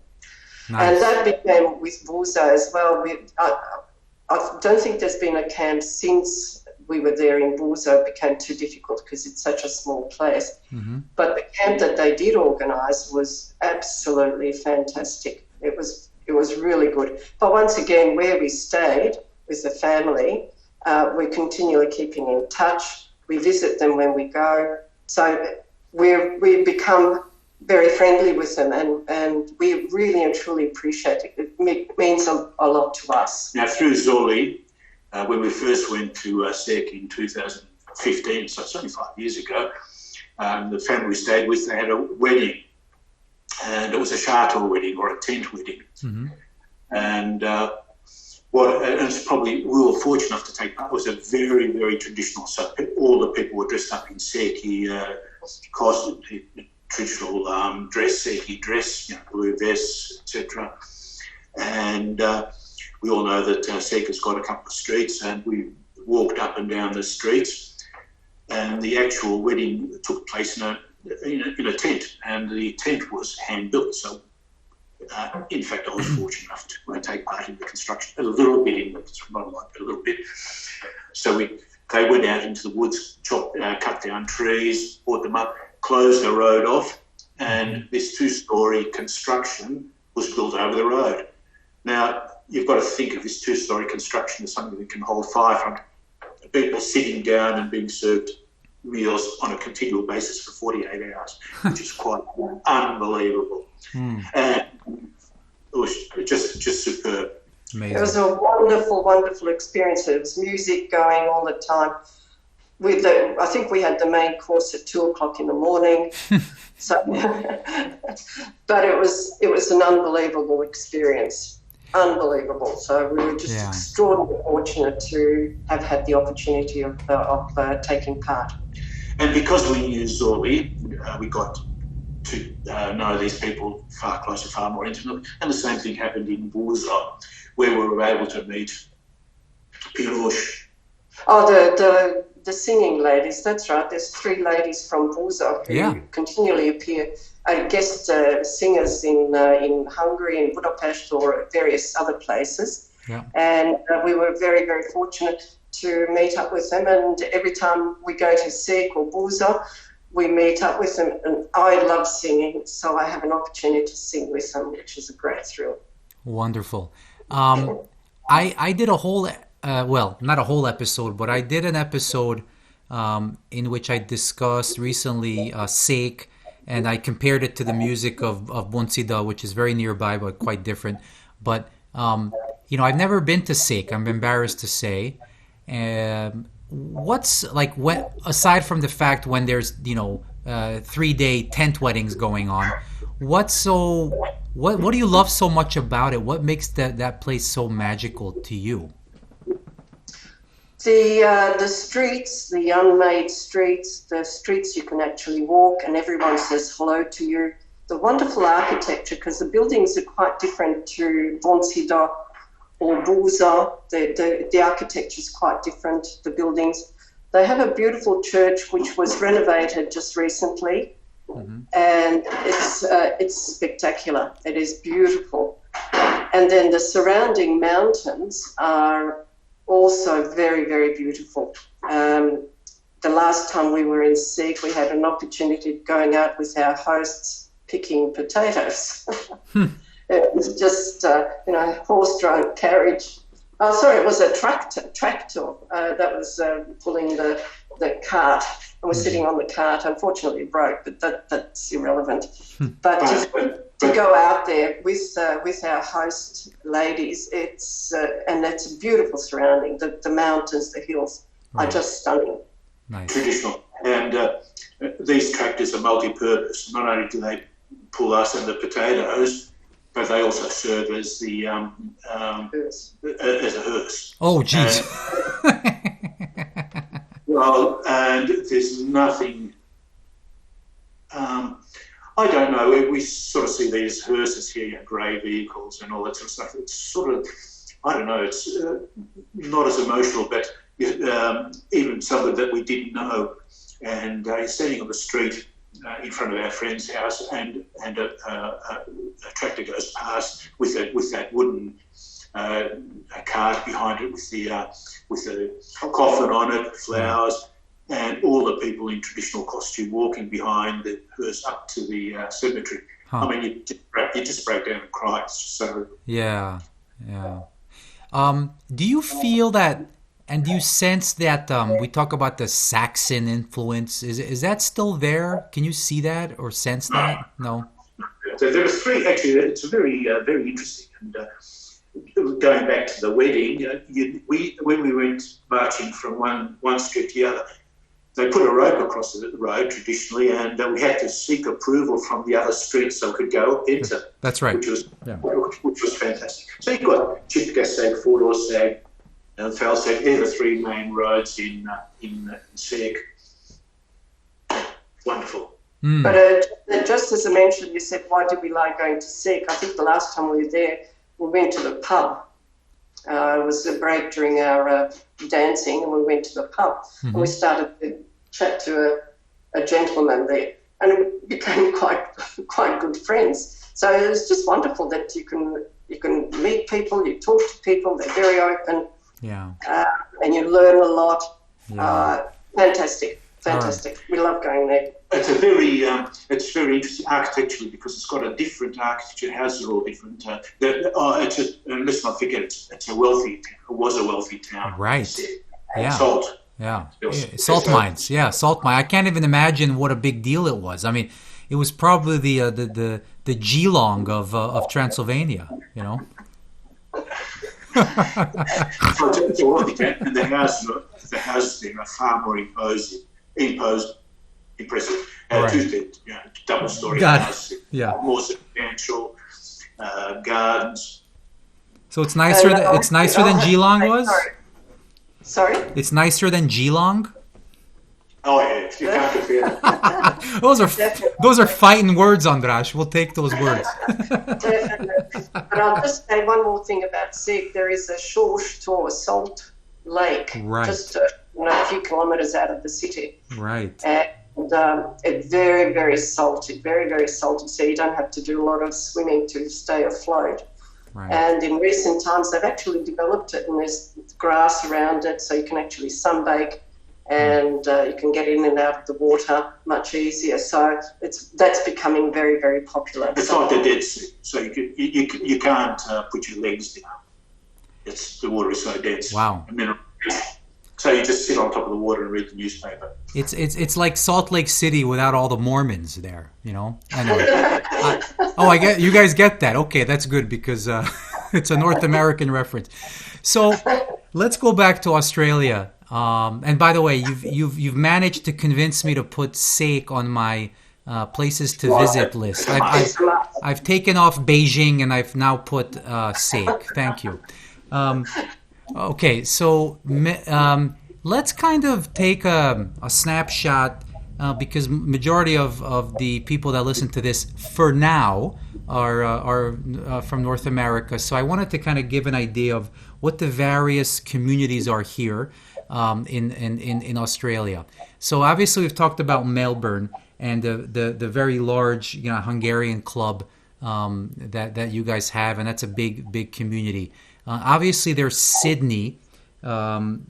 Nice. And that became with Buza as well. I don't think there's been a camp since we were there in Buza. It became too difficult because it's such a small place. Mm-hmm. But the camp that they did organise was absolutely fantastic. It was really good. But once again, where we stayed with the family, we're continually keeping in touch. We visit them when we go. So we've become very friendly with them, and we really and truly appreciate it. It means a lot to us. Now, through Zoli, when we first went to Szék in 2015, so it's only 5 years ago, the family we stayed with, they had a wedding, and it was a charter wedding or a tent wedding. Mm-hmm. And it's probably we were fortunate enough to take part. It was a very, very traditional. So all the people were dressed up in Széki costume, traditional dress, Széki dress, blue vests, etc. And we all know that Szék has got a couple of streets, and we walked up and down the streets, and the actual wedding took place in a tent, and the tent was hand built. So, in fact, I was fortunate enough to take part in the construction a little bit, not a lot, but a little bit. So they went out into the woods, cut down trees, brought them up, closed the road off, and this 2-story construction was built over the road. Now, you've got to think of this 2-story construction as something that can hold 500 people sitting down and being served meals on a continual basis for 48 hours, which is quite unbelievable. Mm. And it was just superb. Amazing. It was a wonderful, wonderful experience. There was music going all the time. I think we had the main course at 2:00 in the morning. So, but it was an unbelievable experience. Unbelievable. So we were just extraordinarily fortunate to have had the opportunity of taking part. And because we knew Zoli, we got to know these people far closer, far more intimately. And the same thing happened in Buza, where we were able to meet Pirosh. Oh, the singing ladies, that's right. There's 3 ladies from Buza who continually appear. guest singers in Hungary, in Budapest, or various other places. Yeah. And we were very, very fortunate to meet up with them. And every time we go to Szék or Buza, we meet up with them. And I love singing, so I have an opportunity to sing with them, which is a great thrill. Wonderful. I did a whole, well, not a whole episode, but I did an episode in which I discussed recently Szék, and I compared it to the music of Bonsida, which is very nearby but quite different. But, you know, I've never been to Szék, I'm embarrassed to say. What's, like, what, aside from the fact when there's, you know, 3-day tent weddings going on, what do you love so much about it? What makes that place so magical to you? The streets, the unmade streets, the streets you can actually walk and everyone says hello to you. The wonderful architecture, because the buildings are quite different to Bonsida or Buza. The architecture is quite different, the buildings. They have a beautiful church which was renovated just recently. Mm-hmm. And it's spectacular. It is beautiful. And then the surrounding mountains are also very, very beautiful. The last time we were in Szék, we had an opportunity of going out with our hosts picking potatoes. It was just, you know, horse-drawn carriage. Oh, sorry, it was a tractor that was pulling the cart. And we're sitting on the cart. Unfortunately, it broke, but that's irrelevant. But to go out there with our host ladies, it's a beautiful surrounding. The mountains, the hills are just stunning. Nice. Traditional. And these tractors are multi-purpose. Not only do they pull us and the potatoes, but they also serve as the as a hearse. Oh, geez. Well, and there's nothing. I don't know. We sort of see these hearses here, you know, grey vehicles and all that sort of stuff. It's sort of, I don't know. It's not as emotional, but even something that we didn't know. And standing on the street in front of our friend's house, and a tractor goes past with that wooden cart behind it with the coffin on it, flowers, and all the people in traditional costume walking behind the hearse up to the cemetery. I mean, you just break down and cry. So yeah. Do you feel that, and do you sense that we talk about the Saxon influence? Is that still there? Can you see that or sense that? No. So there are three. Actually, it's very very interesting. And going back to the wedding, when we went marching from one street to the other, they put a rope across the road traditionally, and we had to seek approval from the other street so we could go enter. That's right. Which was fantastic. So you've got Chitka Sag, Four-Door Sag, and Falsag. They're the three main roads in Szék. Wonderful. Mm. But just as I mentioned, you said, why did we like going to Szék? I think the last time we were there, we went to the pub. It was a break during our dancing, and we went to the pub. Mm-hmm. And we started to chat to a gentleman there, and we became quite good friends. So it was just wonderful that you can meet people, you talk to people, they're very open, and you learn a lot. Yeah. Fantastic. Right. We love going there. It's very interesting architecturally because it's got a different architecture. Houses are all different. Let's not forget, it was a wealthy town. Right. Yeah. Salt. Yeah. Salt mines. Yeah, salt mine. I can't even imagine what a big deal it was. I mean, it was probably the Geelong of Transylvania. You know. It's a wealthy town, and the houses there are far more impressive. Right. Double-story houses, more substantial gardens. So it's nicer. It's nicer than Geelong was. Sorry. It's nicer than Geelong. Oh yeah, you can't compare. those are fighting words, Andras. We'll take those words. Definitely. But I'll just say one more thing about Szék. There is a salt lake, right, just a few kilometres out of the city. Right. And it's very, very salty, very, very salty. So you don't have to do a lot of swimming to stay afloat. Right. And in recent times, they've actually developed it, and there's grass around it, so you can actually sunbake, and you can get in and out of the water much easier. So that's becoming very, very popular. It's like the Dead Sea, so you can't put your legs down. The water is so dense. Wow. So you just sit on top of the water and read the newspaper. It's like Salt Lake City without all the Mormons there, you know. Anyway, I get you guys get that. Okay, that's good because it's a North American reference. So let's go back to Australia. And by the way, you've managed to convince me to put Sake on my places to visit list. I've taken off Beijing and I've now put Sake. Thank you. Okay, so let's kind of take a snapshot because majority of the people that listen to this for now are from North America. So I wanted to kind of give an idea of what the various communities are here in Australia. So obviously we've talked about Melbourne and the very large Hungarian club that you guys have, and that's a big community. Obviously there's Sydney,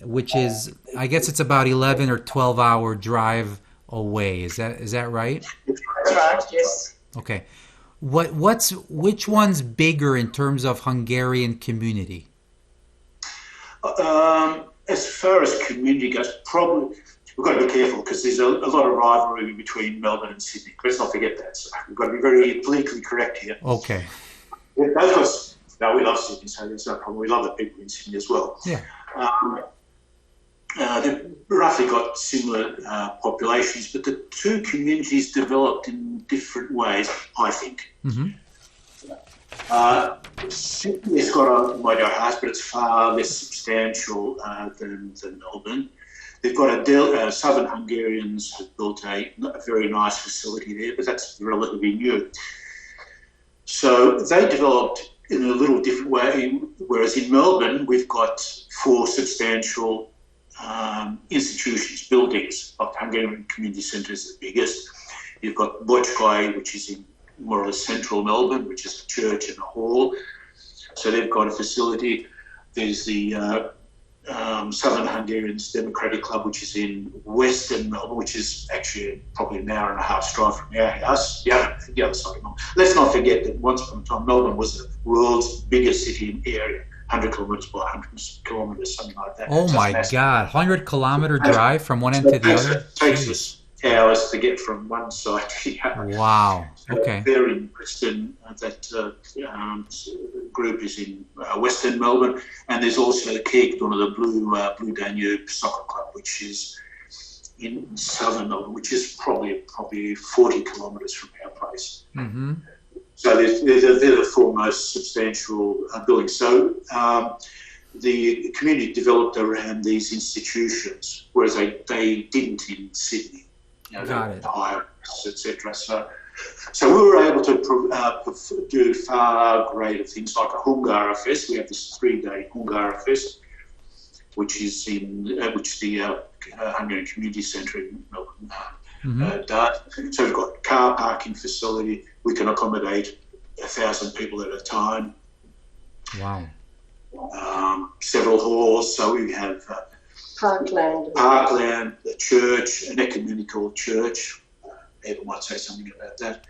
which is, I guess it's about 11 or 12 hour drive away. Is that right? That's right, yes. Okay. Which one's bigger in terms of Hungarian community? As far as community goes, probably we've got to be careful because there's a lot of rivalry between Melbourne and Sydney. Let's not forget that. So we've got to be very politically correct here. Okay. Both of us, no, we love Sydney, so there's no problem. We love the people in Sydney as well. Yeah. They've roughly got similar populations, but the two communities developed in different ways, I think. Mm-hmm. Sydney's got a Magyar house, but it's far less substantial than Melbourne. They've got Southern Hungarians have built a very nice facility there, but that's relatively new. So they developed in a little different way, whereas in Melbourne we've got 4 substantial institutions, buildings, like the Hungarian Community Centre is the biggest. You've got Bocskay, which is in more or less central Melbourne, which is a church and a hall. So they've got a facility. There's the Southern Hungarians Democratic Club, which is in Western Melbourne, which is actually probably an hour and a half drive from our house. Yeah, the other side of Melbourne. Let's not forget that once upon a time, Melbourne was the world's biggest city in area, 100 kilometres by 100 kilometres, something like that. Oh my God, 100-kilometre drive from one end to the other? It takes us hours to get from one side to the other. Wow, okay. Very interesting that group is in Western Melbourne, and there's also Keek, one of the Blue Danube Soccer Club, which is in Southern Melbourne, which is probably 40 kilometres from our place. Mm-hmm. So they're the 4 most substantial buildings. So the community developed around these institutions, whereas they didn't in Sydney. Got it. Etc. So we were able to do far greater things like a Hungara Fest. We have this 3-day Hungara Fest, which is which the Hungarian Community Centre in Melbourne does. So we've got car parking facility. We can accommodate 1,000 people at a time. Wow. Several halls. So we have Parkland, the church, an ecumenical church. Eva might say something about that.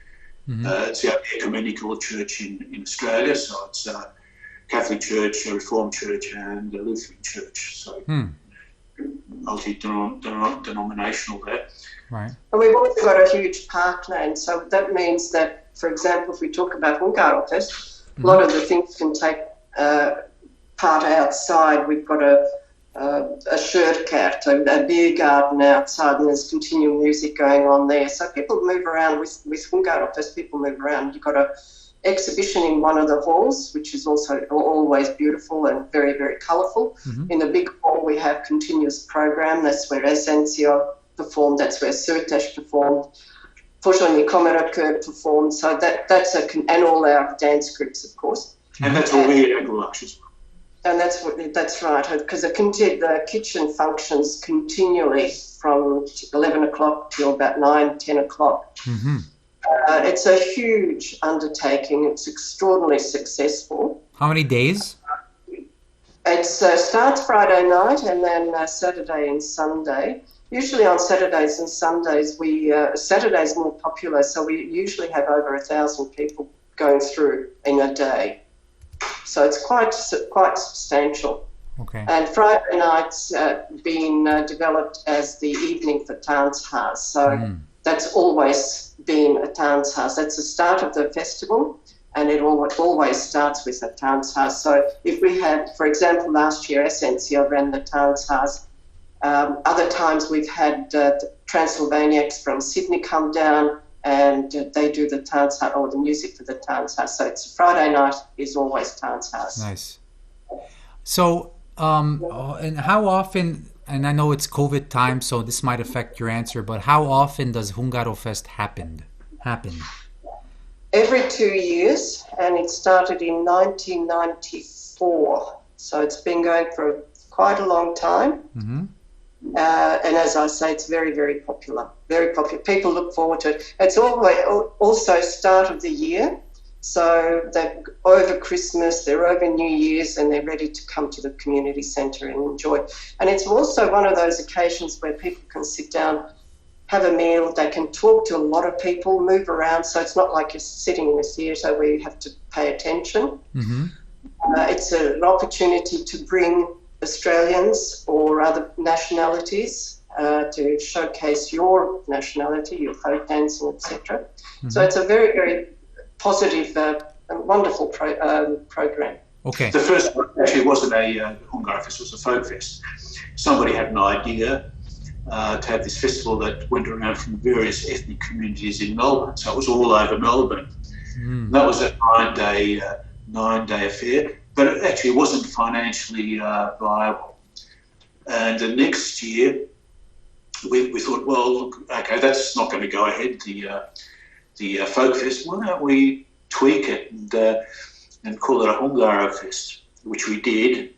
Mm-hmm. It's our ecumenical church in Australia, so it's a Catholic church, a Reformed church, and a Lutheran church. So multi-denominational there. Right. And we've also got a huge parkland, so that means that, for example, if we talk about Hungara Fest, a lot of the things can take part outside. We've got a shirtkart, a beer garden outside, and there's continual music going on there. So people move around with Hungara Fest. People move around. You've got a exhibition in one of the halls, which is also always beautiful and very, very colourful. In the big hall, we have continuous program. That's where Essentia performed. That's where Surtesh performed. Fortunately, Komerakert performed. So that's and all our dance groups, of course. And that's all we at Gulash as well. And that's right, because the kitchen functions continually from 11 o'clock till about 9, 10 o'clock. Mm-hmm. It's a huge undertaking. It's extraordinarily successful. How many days? It starts Friday night and then Saturday and Sunday. Usually on Saturdays and Sundays, Saturday's more popular, so we usually have over 1,000 people going through in a day. So it's quite substantial. Okay. And Friday night's been developed as the evening for Tanchaz. So that's always been a Tanchaz. That's the start of the festival, and it always starts with a Tanchaz. So if we have, for example, last year Essentia ran the Tanchaz. Other times we've had Transylvanians from Sydney come down, and they do the Tanchaz or the music for the Tanchaz. So it's Friday night is always Tanchaz. Nice. So, and how often? And I know it's COVID time, so this might affect your answer. But how often does Hungarofest happen? Every 2 years, and it started in 1994. So it's been going for quite a long time. Mm-hmm. And as I say, it's very, very popular. Very popular. People look forward to it. It's always also start of the year. So they're over Christmas, they're over New Year's, and they're ready to come to the community centre and enjoy. And it's also one of those occasions where people can sit down, have a meal, they can talk to a lot of people, move around. So it's not like you're sitting in a theatre where you have to pay attention. Mm-hmm. It's an opportunity to bring Australians or other nationalities to showcase your nationality, your folk dancing, etc. Mm-hmm. So it's a very, very positive and wonderful program. Okay. The first one actually wasn't a Hungarofest, it was a folk fest. Somebody had an idea to have this festival that went around from various ethnic communities in Melbourne. So it was all over Melbourne. Mm. That was a 9-day affair. But it actually wasn't financially viable. And the next year, we thought, well, look, okay, that's not going to go ahead, the folk fest. Why don't we tweak it and call it a Hungarofest, which we did.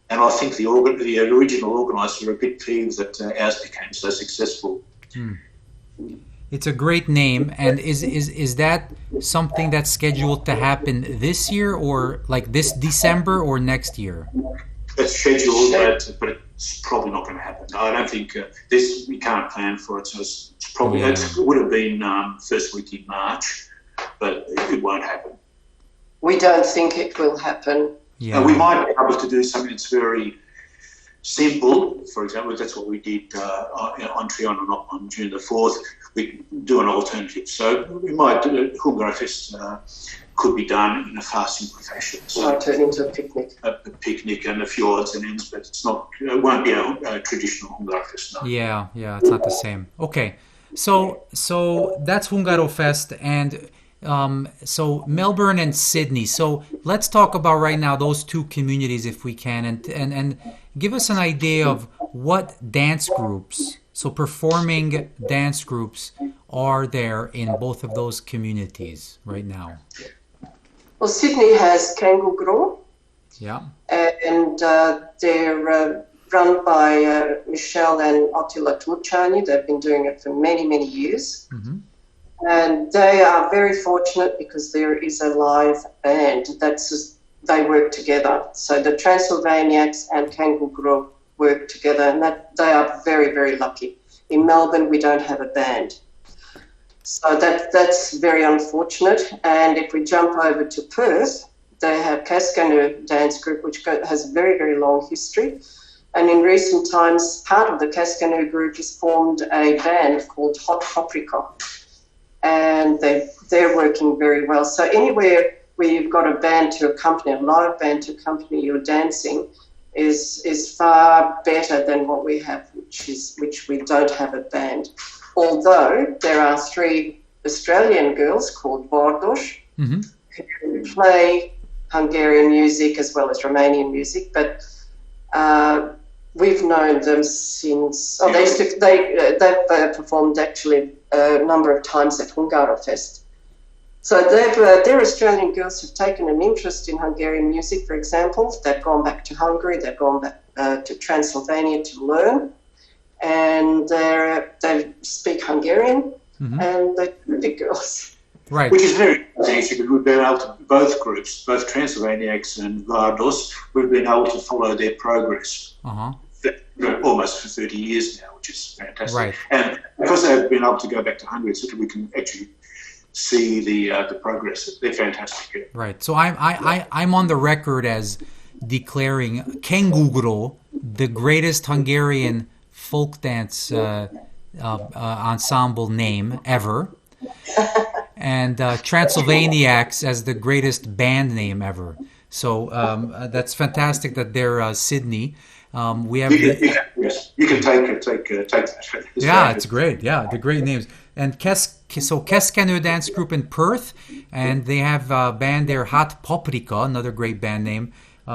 And I think the original organisers were a bit peeved that ours became so successful. Hmm. It's a great name, and is that something that's scheduled to happen this year, or like this December, or next year? It's scheduled, but it's probably not going to happen. I don't think we can't plan for it, so it's probably it would have been first week in March, but it won't happen. We don't think it will happen. Yeah. We might be able to do something that's very simple. For example, that's what we did on Trion on June the 4th. We do an alternative. So we might do a Hungarofest could be done in a far simpler fashion. So might turn into a picnic. A picnic and a few odds and ends, but it won't be a traditional Hungarofest. No. Yeah, it's not the same. Okay, so that's Hungarofest, and so Melbourne and Sydney. So let's talk about right now those two communities if we can, and give us an idea of what dance groups, so performing dance groups, are there in both of those communities right now. Well, Sydney has Kangugro. Yeah. And they're run by Michelle and Attila Turcsányi. They've been doing it for many, many years. Mm-hmm. And they are very fortunate because there is a live band they work together. So the Transylvanians and Kangugro work together, and they are very, very lucky. In Melbourne, we don't have a band. So that's very unfortunate. And if we jump over to Perth, they have Cascanu Dance Group, which has a very, very long history. And in recent times, part of the Cascanu group has formed a band called Hot Paprika. And they're working very well. So anywhere where you've got a band to accompany, a live band to accompany your dancing is far better than what we have, which we don't have a band. Although there are 3 Australian girls called Bordos who play Hungarian music as well as Romanian music, but we've known them since. They've performed actually a number of times at Hungarofest. So their Australian girls have taken an interest in Hungarian music, for example. They've gone back to Hungary, they've gone back to Transylvania to learn, and they speak Hungarian, and they're big girls. Right. Which is very easy because we've been able to, both groups, both Transylvaniacs and Vardos, we've been able to follow their progress almost for 30 years now, which is fantastic. Right. And because they've been able to go back to Hungary, so we can actually see the progress. They're fantastic. Yeah. Right. So I'm on the record as declaring Kengugro the greatest Hungarian folk dance ensemble name ever, and Transylvaniacs as the greatest band name ever. So that's fantastic that they're Sydney. We have you can take that. Yeah, it's great. Yeah, the great names. And Keskenő Dance Group in Perth, and they have a band there, Hot Paprika, another great band name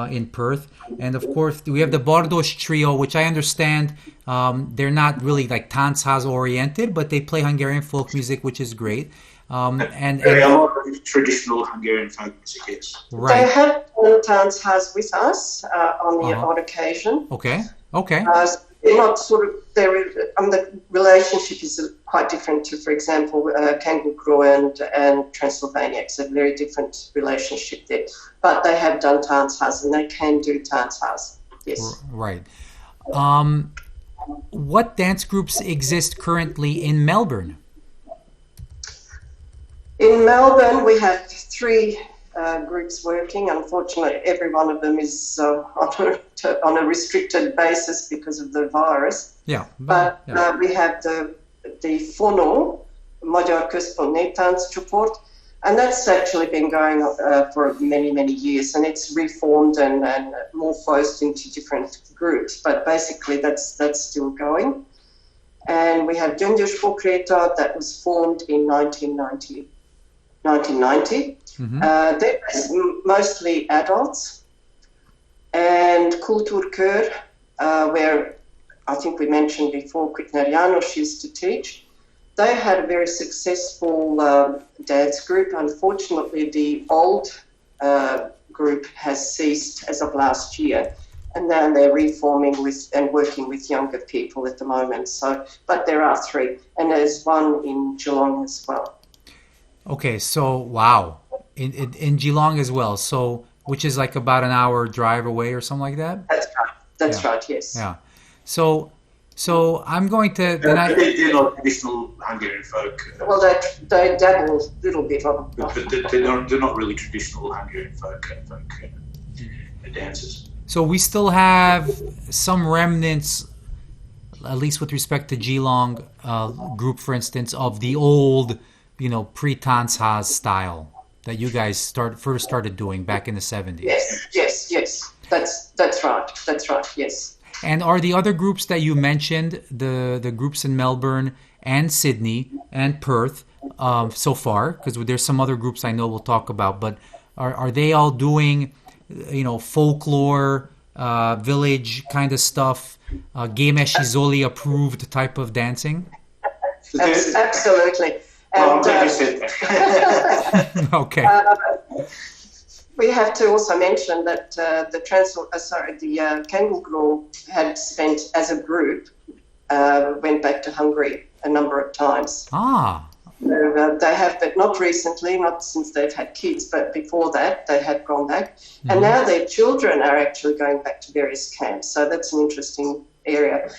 in Perth. And of course, we have the Bardos Trio, which I understand they're not really like Tanchaz oriented, but they play Hungarian folk music, which is great. And a lot of traditional Hungarian folk music, yes. Right. They have Tanchaz with us on the odd occasion. Okay. They're not the relationship is quite different to, for example, Kengugro and Transylvania. It's a very different relationship there. But they have done Tanchaz and they can do Tanchaz. Yes. Right. What dance groups exist currently in Melbourne? In Melbourne, we have 3 groups working. Unfortunately, every one of them is on a restricted basis because of the virus. Yeah. But we have the FONO, Magyar Néptánccsoport, and that's actually been going on for many, many years, and it's reformed and morphosed into different groups. But basically, that's still going. And we have Gyöngyös Folkréta that was formed in 1990. They're mostly adults, and Kulturkör, where I think we mentioned before, Kritner János used to teach. They had a very successful dance group. Unfortunately, the old group has ceased as of last year, and now they're reforming and working with younger people at the moment. So, but there are 3, and there's one in Geelong as well. Okay, so wow, in Geelong as well. So, which is like about an hour drive away or something like that. That's right. Yes. Yeah. So I'm going to. They're not traditional Hungarian folk. Well, they dabble a little bit on. But they're not really traditional Hungarian folk dances. So we still have some remnants, at least with respect to Geelong group, for instance, of the old, pre-Tanchaz style that you guys first started doing back in the 70s. Yes. That's right. Yes. And are the other groups that you mentioned, the groups in Melbourne and Sydney and Perth so far, because there's some other groups I know we'll talk about, but are they all doing, folklore, village kind of stuff, Gémesi Zoli approved type of dancing? Absolutely. And, okay. We have to also mention that the Kengugro had spent as a group, went back to Hungary a number of times. They have, but not recently, not since they've had kids, but before that they had gone back. And now their children are actually going back to various camps. So that's an interesting area.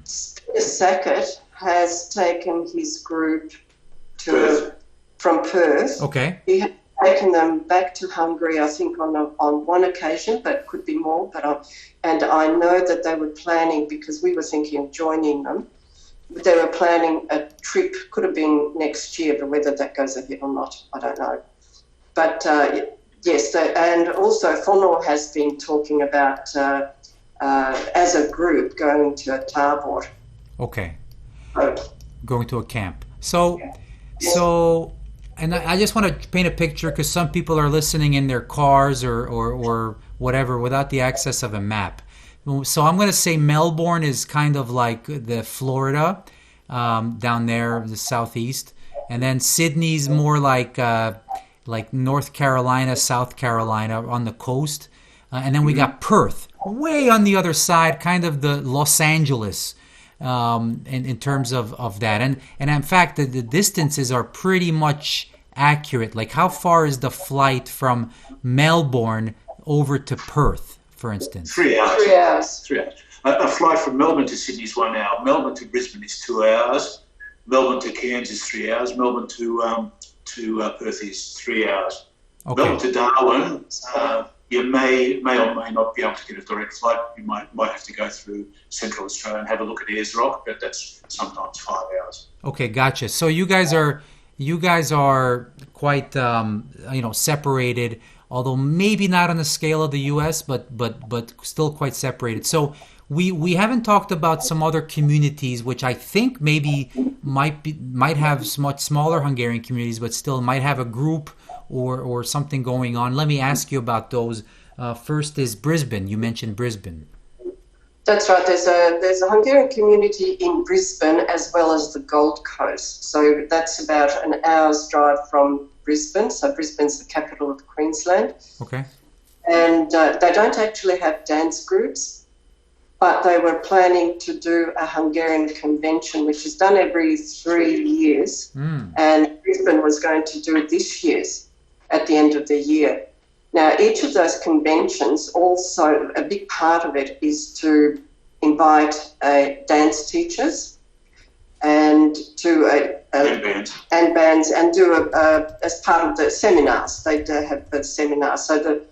Sackett has taken his group from Perth. Okay. He had taken them back to Hungary, I think, on one occasion, but could be more. And I know that they were planning, because we were thinking of joining them, they were planning a trip, could have been next year, but whether that goes ahead or not, I don't know. But yes, and also Fono has been talking about, as a group, going to a Tabor. Okay. Going to a camp. So, and I just want to paint a picture, because some people are listening in their cars or whatever without the access of a map. So I'm going to say Melbourne is kind of like the Florida down there, the southeast, and then Sydney's more like North Carolina, South Carolina on the coast, and then we got Perth, way on the other side, kind of the Los Angeles, in terms of that, and in fact the distances are pretty much accurate. Like, how far is the flight from Melbourne over to Perth, for instance? 3 hours. 3 hours. 3 hours. A flight from Melbourne to Sydney is 1 hour. Melbourne to Brisbane is 2 hours. Melbourne to Cairns is 3 hours. Melbourne to Perth is 3 hours. Okay. Melbourne to Darwin, you may or may not be able to get a direct flight. You might have to go through Central Australia and have a look at Ayers Rock, but that's sometimes 5 hours. Okay, gotcha. So you guys are quite separated, although maybe not on the scale of the U.S., but still quite separated. So we haven't talked about some other communities, which I think maybe might have much smaller Hungarian communities, but still might have a group or something going on. Let me ask you about those. First is Brisbane. You mentioned Brisbane. That's right. There's a Hungarian community in Brisbane as well as the Gold Coast. So that's about an hour's drive from Brisbane. So Brisbane's the capital of Queensland. Okay. And they don't actually have dance groups, but they were planning to do a Hungarian convention, which is done every 3 years. And Brisbane was going to do it this year at the end of the year. Now, each of those conventions, also a big part of it is to invite dance teachers and and bands and do as part of the seminars. They have the seminars. So the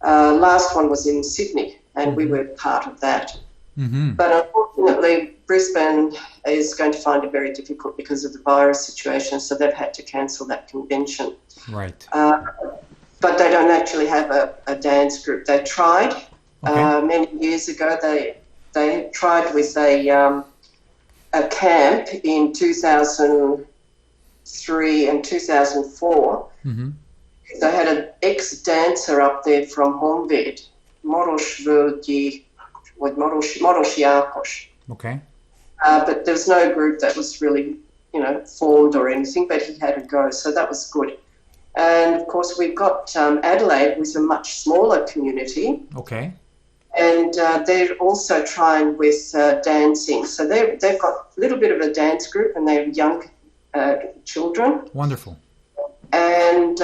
last one was in Sydney, and we were part of that. Mm-hmm. But unfortunately, Brisbane is going to find it very difficult because of the virus situation, so they've had to cancel that convention. Right. But they don't actually have a dance group. They tried many years ago. They tried with a camp in 2003 and 2004. Mm-hmm. They had an ex-dancer up there from Honvéd, Marosvölgyi Ákos. Okay. But there was no group that was really, formed or anything, but he had a go, so that was good. And, of course, we've got Adelaide, which is a much smaller community. Okay. And they're also trying with dancing. So they've got a little bit of a dance group, and they have young children. Wonderful. And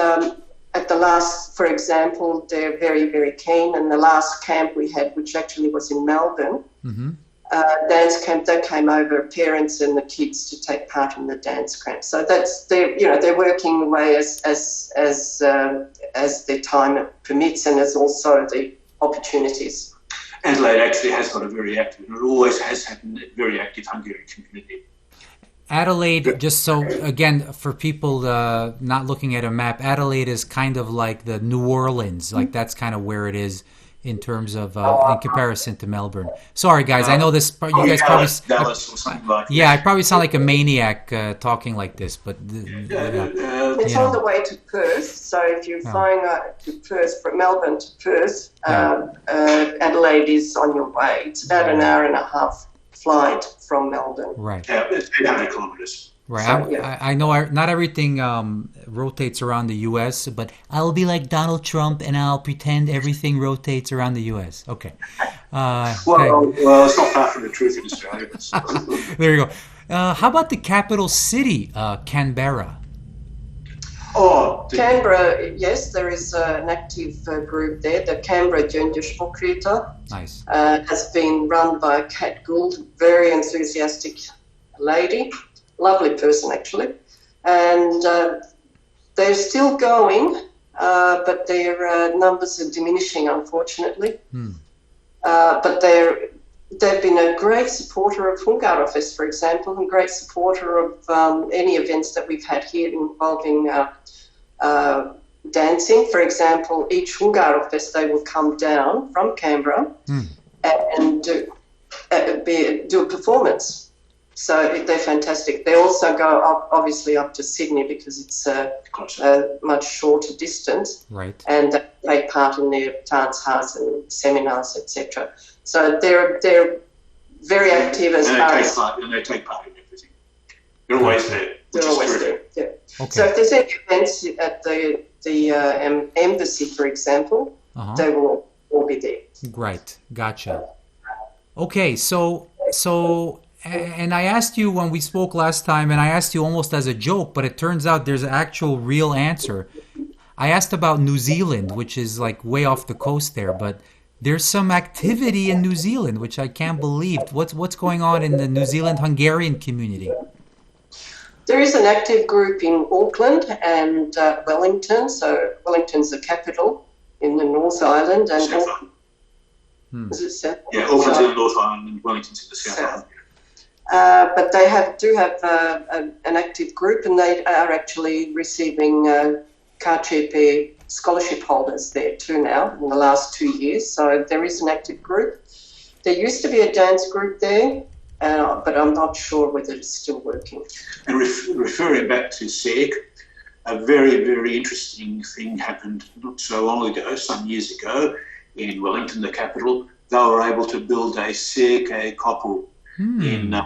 at the last, for example, they're very, very keen. And the last camp we had, which actually was in Melbourne, dance camp, they came over, parents and the kids, to take part in the dance camp. So they're working away as their time permits, and as also the opportunities. Adelaide actually has got a very active, and it always has had a very active Hungarian community. Adelaide, just so, again, for people not looking at a map, Adelaide is kind of like the New Orleans. Like, that's kind of where it is in terms of, in comparison to Melbourne. Sorry, guys, I know this, you guys Dallas probably... or something like that. Yeah, I probably sound like a maniac talking like this, but... It's on the way to Perth, so if you're flying to Perth, from Melbourne to Perth, Adelaide is on your way. It's about an hour and a half flight from Melbourne. Right. Yeah, it's 800 kilometres. Right. So, I know not everything rotates around the U.S., but I'll be like Donald Trump and I'll pretend everything rotates around the U.S. Okay. Well, it's not far from the truth in Australia. There you go. How about the capital city, Canberra? Canberra, yes, there is an active group there. The Canberra Gyöngyös. Nice. Has been run by Kat Gould, very enthusiastic lady. Lovely person, actually. And they're still going, but their numbers are diminishing, unfortunately. But they've been a great supporter of Hungarofest, for example, and great supporter of any events that we've had here involving dancing. For example, each Hungarofest, they will come down from Canberra and do a performance. So they're fantastic. They also go obviously up to Sydney because it's a much shorter distance. Right. And they take part in their Tanchaz and seminars, etc. So they're very active as far as... And they take part in everything. They're always there. They're always there. Yeah. Okay. So if there's any events at the embassy, for example, they will all be there. Right. Gotcha. Okay. So, and I asked you when we spoke last time, and I asked you almost as a joke, but it turns out there's an actual real answer. I asked about New Zealand, which is like way off the coast there, but there's some activity in New Zealand, which I can't believe. What's going on in the New Zealand-Hungarian community? There is an active group in Auckland and Wellington. So Wellington's the capital in the North Island. And is it South? Yeah, Auckland's in the North Island and Wellington's in the South Island. But they do have an active group, and they are actually receiving Karchepe scholarship holders there too now in the last 2 years. So there is an active group. There used to be a dance group there, but I'm not sure whether it's still working. And referring back to SEC, a very, very interesting thing happened not so long ago, some years ago, in Wellington, the capital. They were able to build a SEC couple in the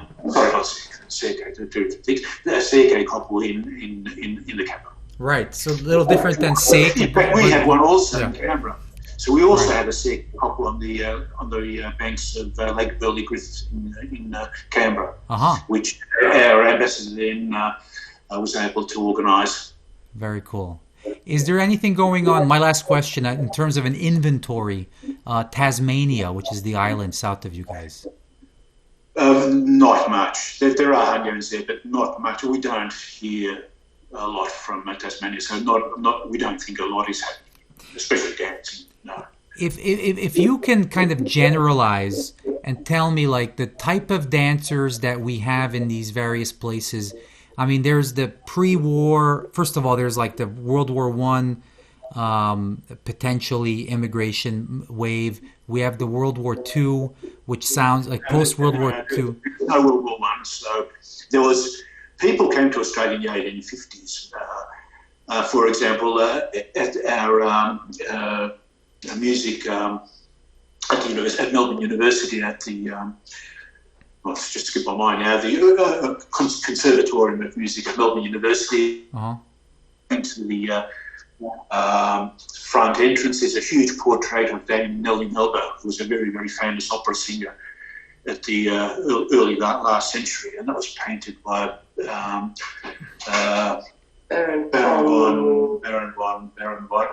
capital. Right, so a little different than SEC. In fact, we had one also in Canberra. So we also had a SEC couple on the banks of Lake Burley Griffith in Canberra, which our ambassador then was able to organise. Very cool. Is there anything going on, my last question, in terms of an inventory, Tasmania, which is the island south of you guys? Not much. There are Hungarians there, but not much. We don't hear a lot from Tasmania, so we don't think a lot is happening, especially dancing. No. If you can kind of generalize and tell me like the type of dancers that we have in these various places. I mean, there's the pre-war. First of all, there's like the World War I potentially immigration wave. We have the World War II, which sounds like post-World War II. No World War I. So there was people came to Australia in the 1850s. For example, at our music at Melbourne University at the it's just skipped my mind now. The Conservatorium of Music at Melbourne University. Into the front entrance, there's a huge portrait of Dame Nellie Melba, who was a very, very famous opera singer at the early last century, and that was painted by Baron von.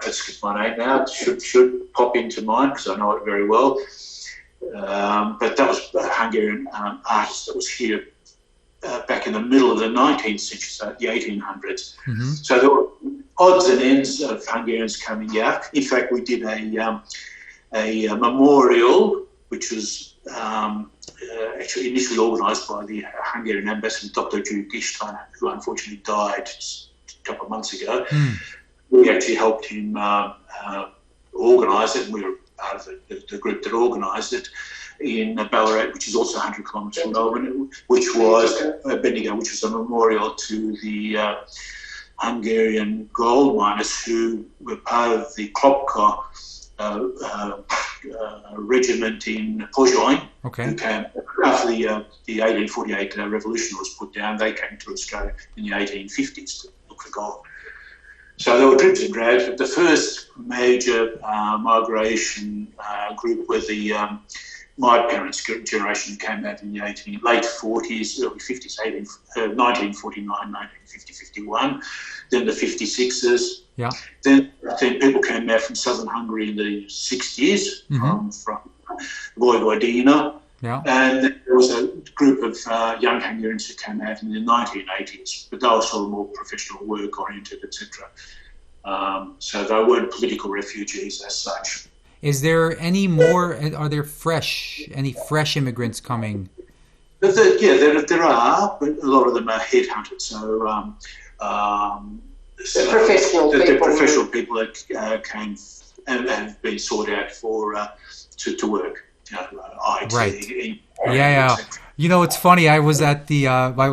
I skipped my name now. It should pop into mind because I know it very well. But that was a Hungarian artist that was here back in the middle of the 19th century, so the 1800s. So there were odds and ends of Hungarians coming out. In fact, we did a memorial, which was actually initially organised by the Hungarian ambassador, Dr. Gyanta, who unfortunately died just a couple of months ago. We actually helped him organise it, and we were part of the group that organised it in Ballarat, which is also 100 kilometres from Melbourne, which was Bendigo, which was a memorial to the Hungarian gold miners who were part of the Klopka regiment in Pozsony. Who came after the 1848 revolution was put down. They came to Australia in the 1850s to look for gold. So there were dribs and drabs, but the first major migration group were my parents' generation, came out in the late 40s, early 50s, 1949, 1950, 51. Then the 56ers. Yeah. Then people came out from southern Hungary in the 60s, from Vojvodina. Yeah. And there was a group of young Hungarians who came out in the 1980s, but they were sort of more professional, work-oriented, etc. So they weren't political refugees as such. Is there any more? Are there any fresh immigrants coming? There are, but a lot of them are headhunted. So the professional people that came and have been sought out for to work. IT, right. Yeah. You know, it's funny. I was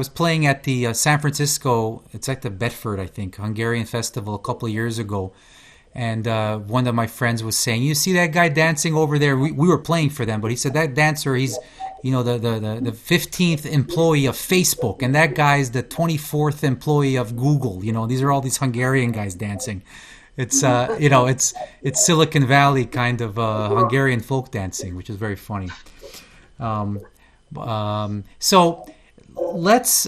playing at the San Francisco. It's at the Bedford, I think, Hungarian festival a couple of years ago. And one of my friends was saying, "You see that guy dancing over there?" We were playing for them, but he said that dancer, he's the 15th employee of Facebook, and that guy's the 24th employee of Google. These are all these Hungarian guys dancing. It's it's Silicon Valley kind of Hungarian folk dancing, which is very funny. So let's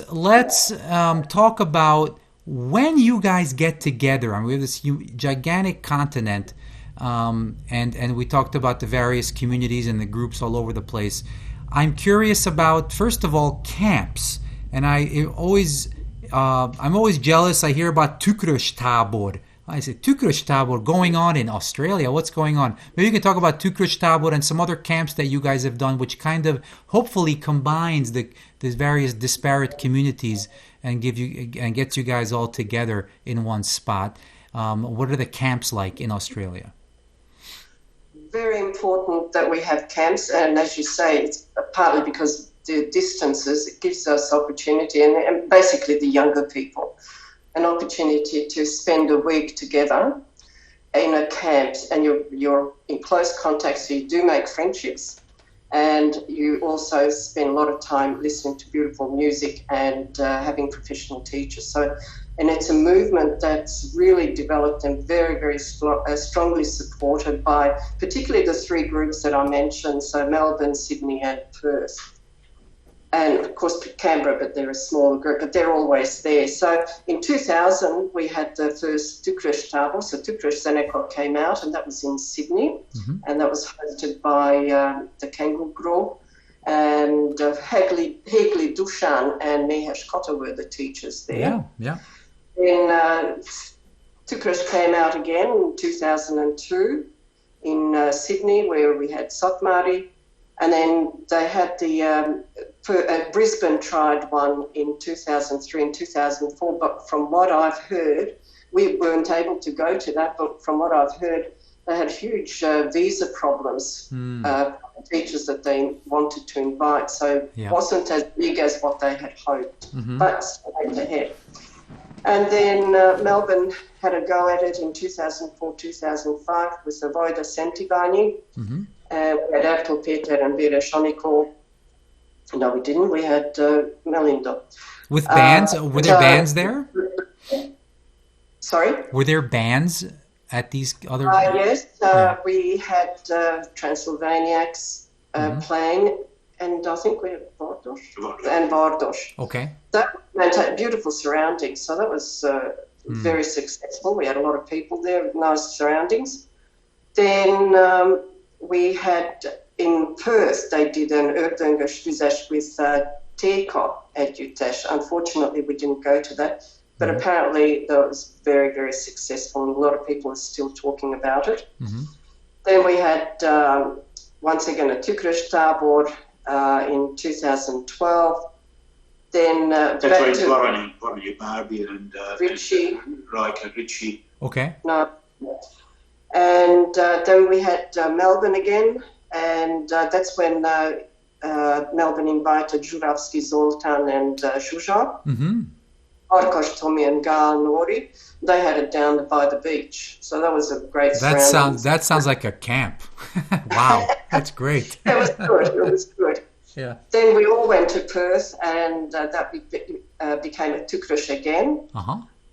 talk about when you guys get together. I mean, we have this gigantic continent, and we talked about the various communities and the groups all over the place. I'm curious about, first of all, camps, and I'm always jealous. I hear about Tükrös tábor. I say Tükrös tábor going on in Australia. What's going on? Maybe you can talk about Tükrös tábor and some other camps that you guys have done, which kind of hopefully combines these various disparate communities and gets you guys all together in one spot. What are the camps like in Australia? Very important that we have camps, and as you say, it's partly because the distances, it gives us opportunity, and basically the younger people, an opportunity to spend a week together in a camp, and you're in close contact, so you do make friendships, and you also spend a lot of time listening to beautiful music and having professional teachers. And it's a movement that's really developed and very, very strongly supported by particularly the three groups that I mentioned, so Melbourne, Sydney and Perth. And of course Canberra, but they're a smaller group, but they're always there. So in 2000, we had the first Tükrös tábor, so Tükrös Zenekar came out, and that was in Sydney, and that was hosted by the Kangaroo Group, and Hegli Dushan and Mehes Kotta were the teachers there. Yeah. Then Tükrös came out again in 2002 in Sydney, where we had Sotmari, and then they had the Brisbane tried one in 2003 and 2004, but from what I've heard, we weren't able to go to that, but from what I've heard, they had huge visa problems, teachers that they wanted to invite, so it wasn't as big as what they had hoped, but went ahead. And then Melbourne had a go at it in 2004-2005 with the Voida Sentivani. We had Ertl Peter and Vera Shoniko. No, we didn't. We had Melindo. With bands? Were there bands there? Sorry? Were there bands at these other... Yes. We had Transylvaniacs playing, and I think we had Bardos. And Bardos. Okay. That meant beautiful surroundings, so that was very successful. We had a lot of people there with nice surroundings. Then we had in Perth, they did an Erdöngerstüzes with Teko at Utes. Unfortunately, we didn't go to that, but apparently that was very, very successful, and a lot of people are still talking about it. Then we had, once again, a Tükrös tábor in 2012. Then that's right, Barani Barbie and Ritchie. Ritchie. Okay. No. And then we had Melbourne again, and that's when Melbourne invited Żurawski, Zoltan and Zsuzsa. Arkas, Tommy and Gal Nori. They had it down by the beach, so that was a great surrounding. That sounds like a camp. Wow, that's great. It was good. Yeah. Then we all went to Perth, and that became a Tükrös again.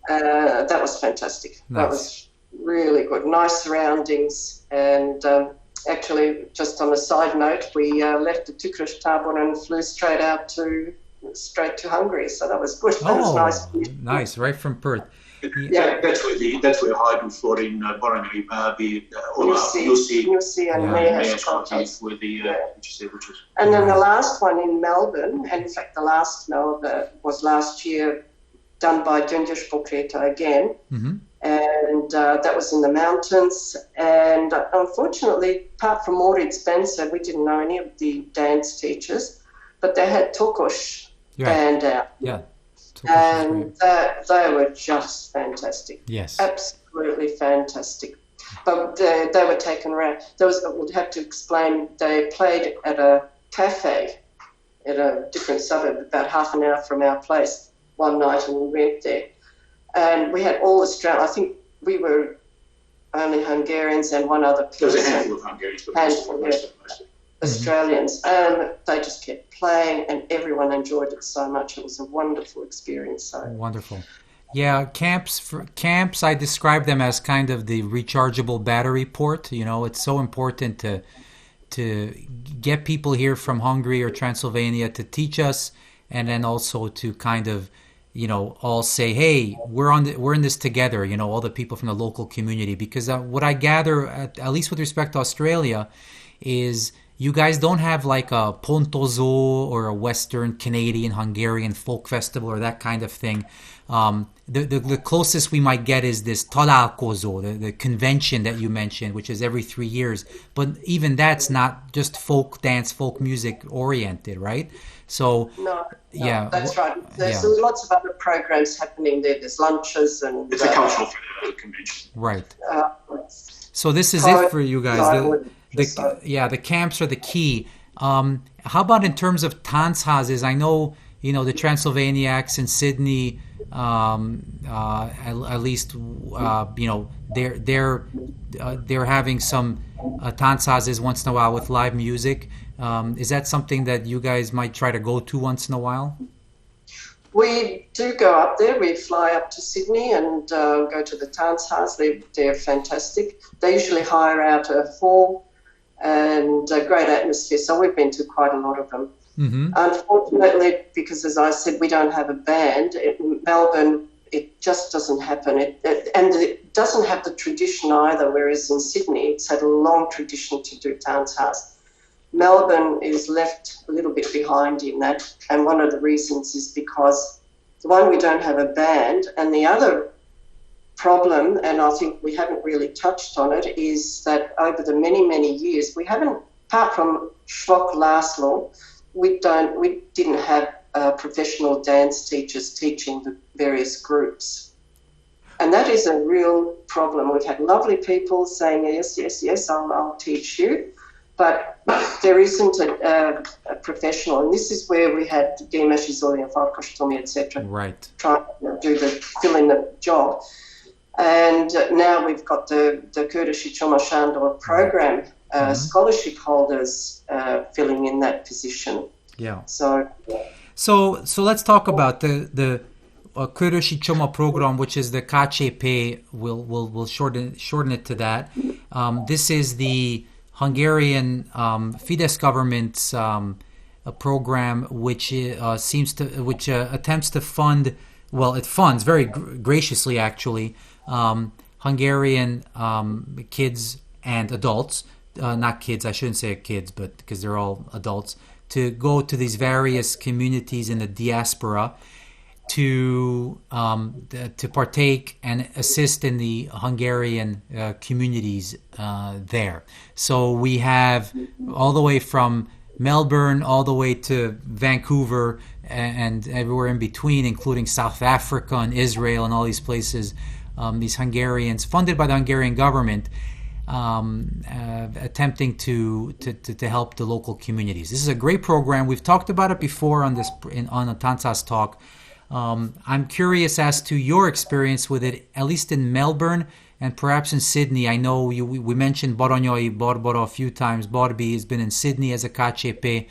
That was fantastic. Nice. That was really good. Nice surroundings, and actually, just on a side note, we left the Tükrös tábor and flew straight to Hungary. So that was good. That was nice. Nice, right from Perth. That's where Hajdú Florin, Barani Barbie, Jussi and Mehes Kotta were the which was. And then the last one in Melbourne, and in fact the last Melbourne was last year, done by Gyöngyös Pokreta again, and that was in the mountains. And unfortunately, apart from Maurits Spencer, we didn't know any of the dance teachers, but they had Tokos band out. Yeah. And they were just fantastic. Yes. Absolutely fantastic. But they were taken around. I would have to explain, they played at a cafe at a different suburb, about half an hour from our place one night, and we went there. And we had all Australian, I think we were only Hungarians and one other person. There was a handful of Hungarians, but most of them. Australians, and they just kept playing, and everyone enjoyed it so much. It was a wonderful experience. So wonderful. Yeah, camps. I describe them as kind of the rechargeable battery port. You know, it's so important to get people here from Hungary or Transylvania to teach us, and then also to kind of, you know, all say, hey, we're in this together. You know, all the people from the local community. Because what I gather, at least with respect to Australia, is you guys don't have like a Pontozo or a Western Canadian Hungarian folk festival or that kind of thing. The closest we might get is this Találkozó, the convention that you mentioned, which is every 3 years. But even that's not just folk dance, folk music oriented, right? So no, that's right. There's lots of other programs happening there. There's lunches and it's a cultural convention, right? So this is it for you guys. The camps are the key. How about in terms of Tanchazes? I know, you know, the Transylvaniacs in Sydney, at least, you know, they're having some Tanchazes once in a while with live music. Is that something that you guys might try to go to once in a while? We do go up there. We fly up to Sydney and go to the Tanchaz. They're fantastic. They usually hire out a hall and a great atmosphere. So we've been to quite a lot of them. Mm-hmm. Unfortunately, because as I said, we don't have a band. In Melbourne, it just doesn't happen. And it doesn't have the tradition either, whereas in Sydney, it's had a long tradition to do Tanchaz. Melbourne is left a little bit behind in that, and one of the reasons is because, one, we don't have a band, and the other problem, and I think we haven't really touched on it, is that over the many, many years, we haven't, apart from Schlock Laszlo, we didn't have professional dance teachers teaching the various groups. And that is a real problem. We've had lovely people saying, yes, I'll teach you. But there isn't a professional, and this is where we had Gémes Izoli and Farkas, etc. Right. Trying to fill in the job. And now we've got the Kőrösi Csoma Sándor program scholarship holders filling in that position. Yeah. So let's talk about the Kőrösi Csoma program, which is the KCP. We'll shorten it to that. This is the Hungarian Fidesz government's a program which attempts to fund. Well, it funds very graciously, actually, Hungarian kids and adults. Not kids, I shouldn't say kids, but because they're all adults, to go to these various communities in the diaspora to partake and assist in the Hungarian communities there. So we have all the way from Melbourne all the way to Vancouver and everywhere in between, including South Africa and Israel and all these places, these Hungarians, funded by the Hungarian government, attempting to help the local communities. This is a great program. We've talked about it before on the Tanchaz Talk. I'm curious as to your experience with it, at least in Melbourne and perhaps in Sydney. I know we mentioned Baranyai Barbara a few times. Barbie has been in Sydney as a KCP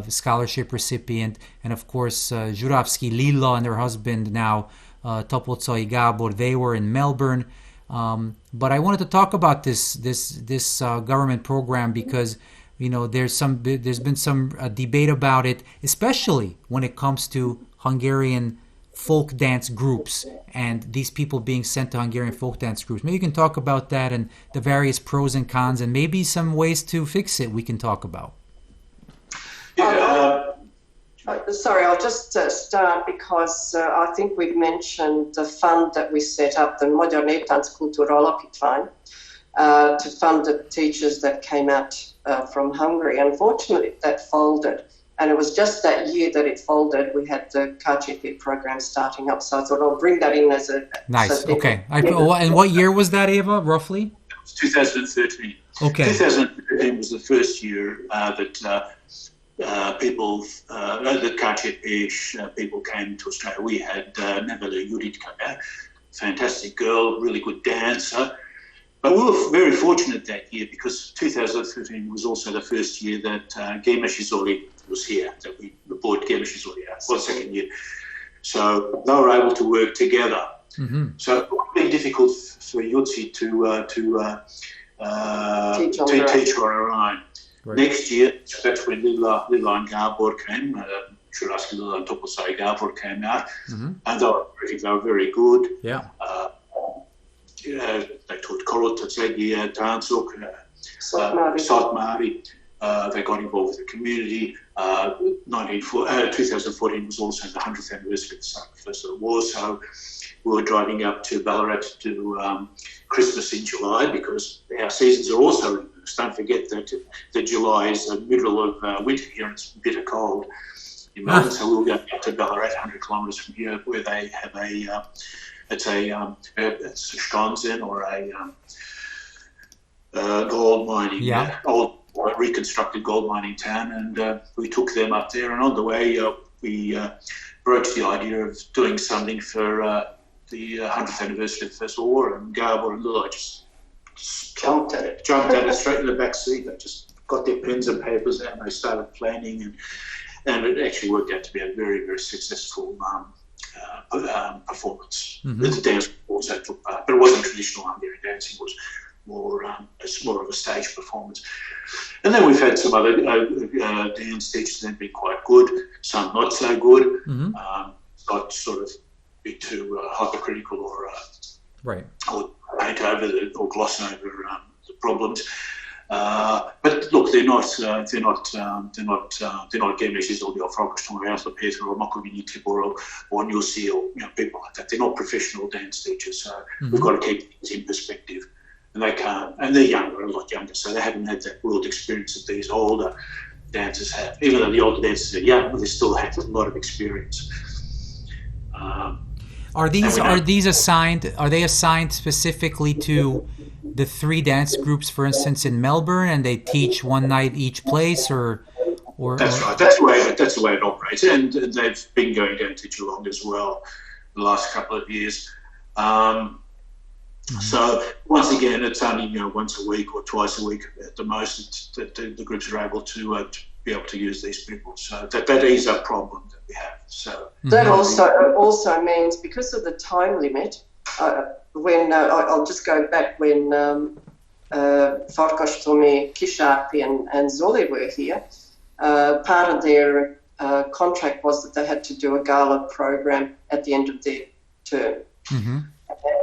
scholarship recipient, and of course Zsuravszky Lilla and her husband now Tapolcai Gábor, they were in Melbourne. But I wanted to talk about this government program because, you know, there's been some debate about it, especially when it comes to Hungarian folk dance groups and these people being sent to Hungarian folk dance groups. Maybe you can talk about that and the various pros and cons and maybe some ways to fix it we can talk about. Sorry, I'll just start because I think we've mentioned the fund that we set up, the Magyar Néptánckultúra Alapítvány, to fund the teachers that came out from Hungary. Unfortunately, that folded. And it was just that year that it folded. We had the KCP program starting up. So I thought I'll bring that in as a... Nice, okay. And what year was that, Eva, roughly? It was 2013. Okay. 2013 was the first year that the KCP people came to Australia. We had Nevela Juritka, fantastic girl, really good dancer. But we were very fortunate that year because 2013 was also the first year that Gema Shizoli was here, that we brought Gema Shizoli out, well, the second year. So they were able to work together. Mm-hmm. So it would be difficult for Öcsi to teach on her own. Right. Next year, that's when Lila and Gabor came. Churaski Lila and Topolsai Gabor came out, mm-hmm. and they were very good. Yeah. They taught Korot, Tatsegi, Tansuk, Satmari. They got involved with the community. 2014 was also the 100th anniversary of the First of the War, so we were driving up to Ballarat to do Christmas in July because our seasons are also reversed. Don't forget that July is the middle of winter here and it's bitter cold in Melbourne, so we'll go up to Ballarat, 100 kilometres from here, where they have it's a Skansen or a gold mining, old reconstructed gold mining town, and we took them up there. And on the way, we broached the idea of doing something for the 100th anniversary of the First World War, and Gabor and Lula just jumped at it straight in the back seat. They just got their pens and papers out and they started planning, and it actually worked out to be a very, very successful performance. Mm-hmm. The dance also took part, but it wasn't traditional Hungarian dancing. It was more of a stage performance. And then we've had some other dance teachers that have been quite good, some not so good, mm-hmm. Not sort of be too hypercritical or paint over or gloss over the problems. But look, they're not Gemesis or the Frogstone House or Peter or Mokovini Tibor or Newsy or people like that. They're not professional dance teachers, so mm-hmm. we've got to keep things in perspective. And they can't, and they're younger, a lot younger, so they haven't had that world experience that these older dancers have. Even though the older dancers are young, they still have a lot of experience. Are they assigned specifically to the 3 dance groups, for instance, in Melbourne, and they teach one night each place, or? That's right. That's the way it operates, and they've been going down to Geelong as well the last couple of years. Mm-hmm. So once again, it's only once a week or twice a week at the most that the groups are able to be able to use these people. So that is a problem that we have. So that also means because of the time limit. When I'll just go back when Farkas Tomi, Kishapi and Zoli were here, part of their contract was that they had to do a gala program at the end of their term. Mm-hmm.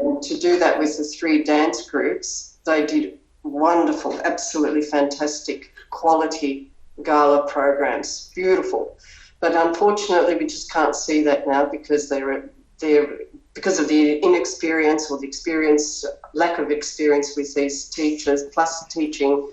And to do that with the 3 dance groups, they did wonderful, absolutely fantastic quality gala programs, beautiful. But unfortunately, we just can't see that now because they're because of the inexperience or the lack of experience with these teachers, plus teaching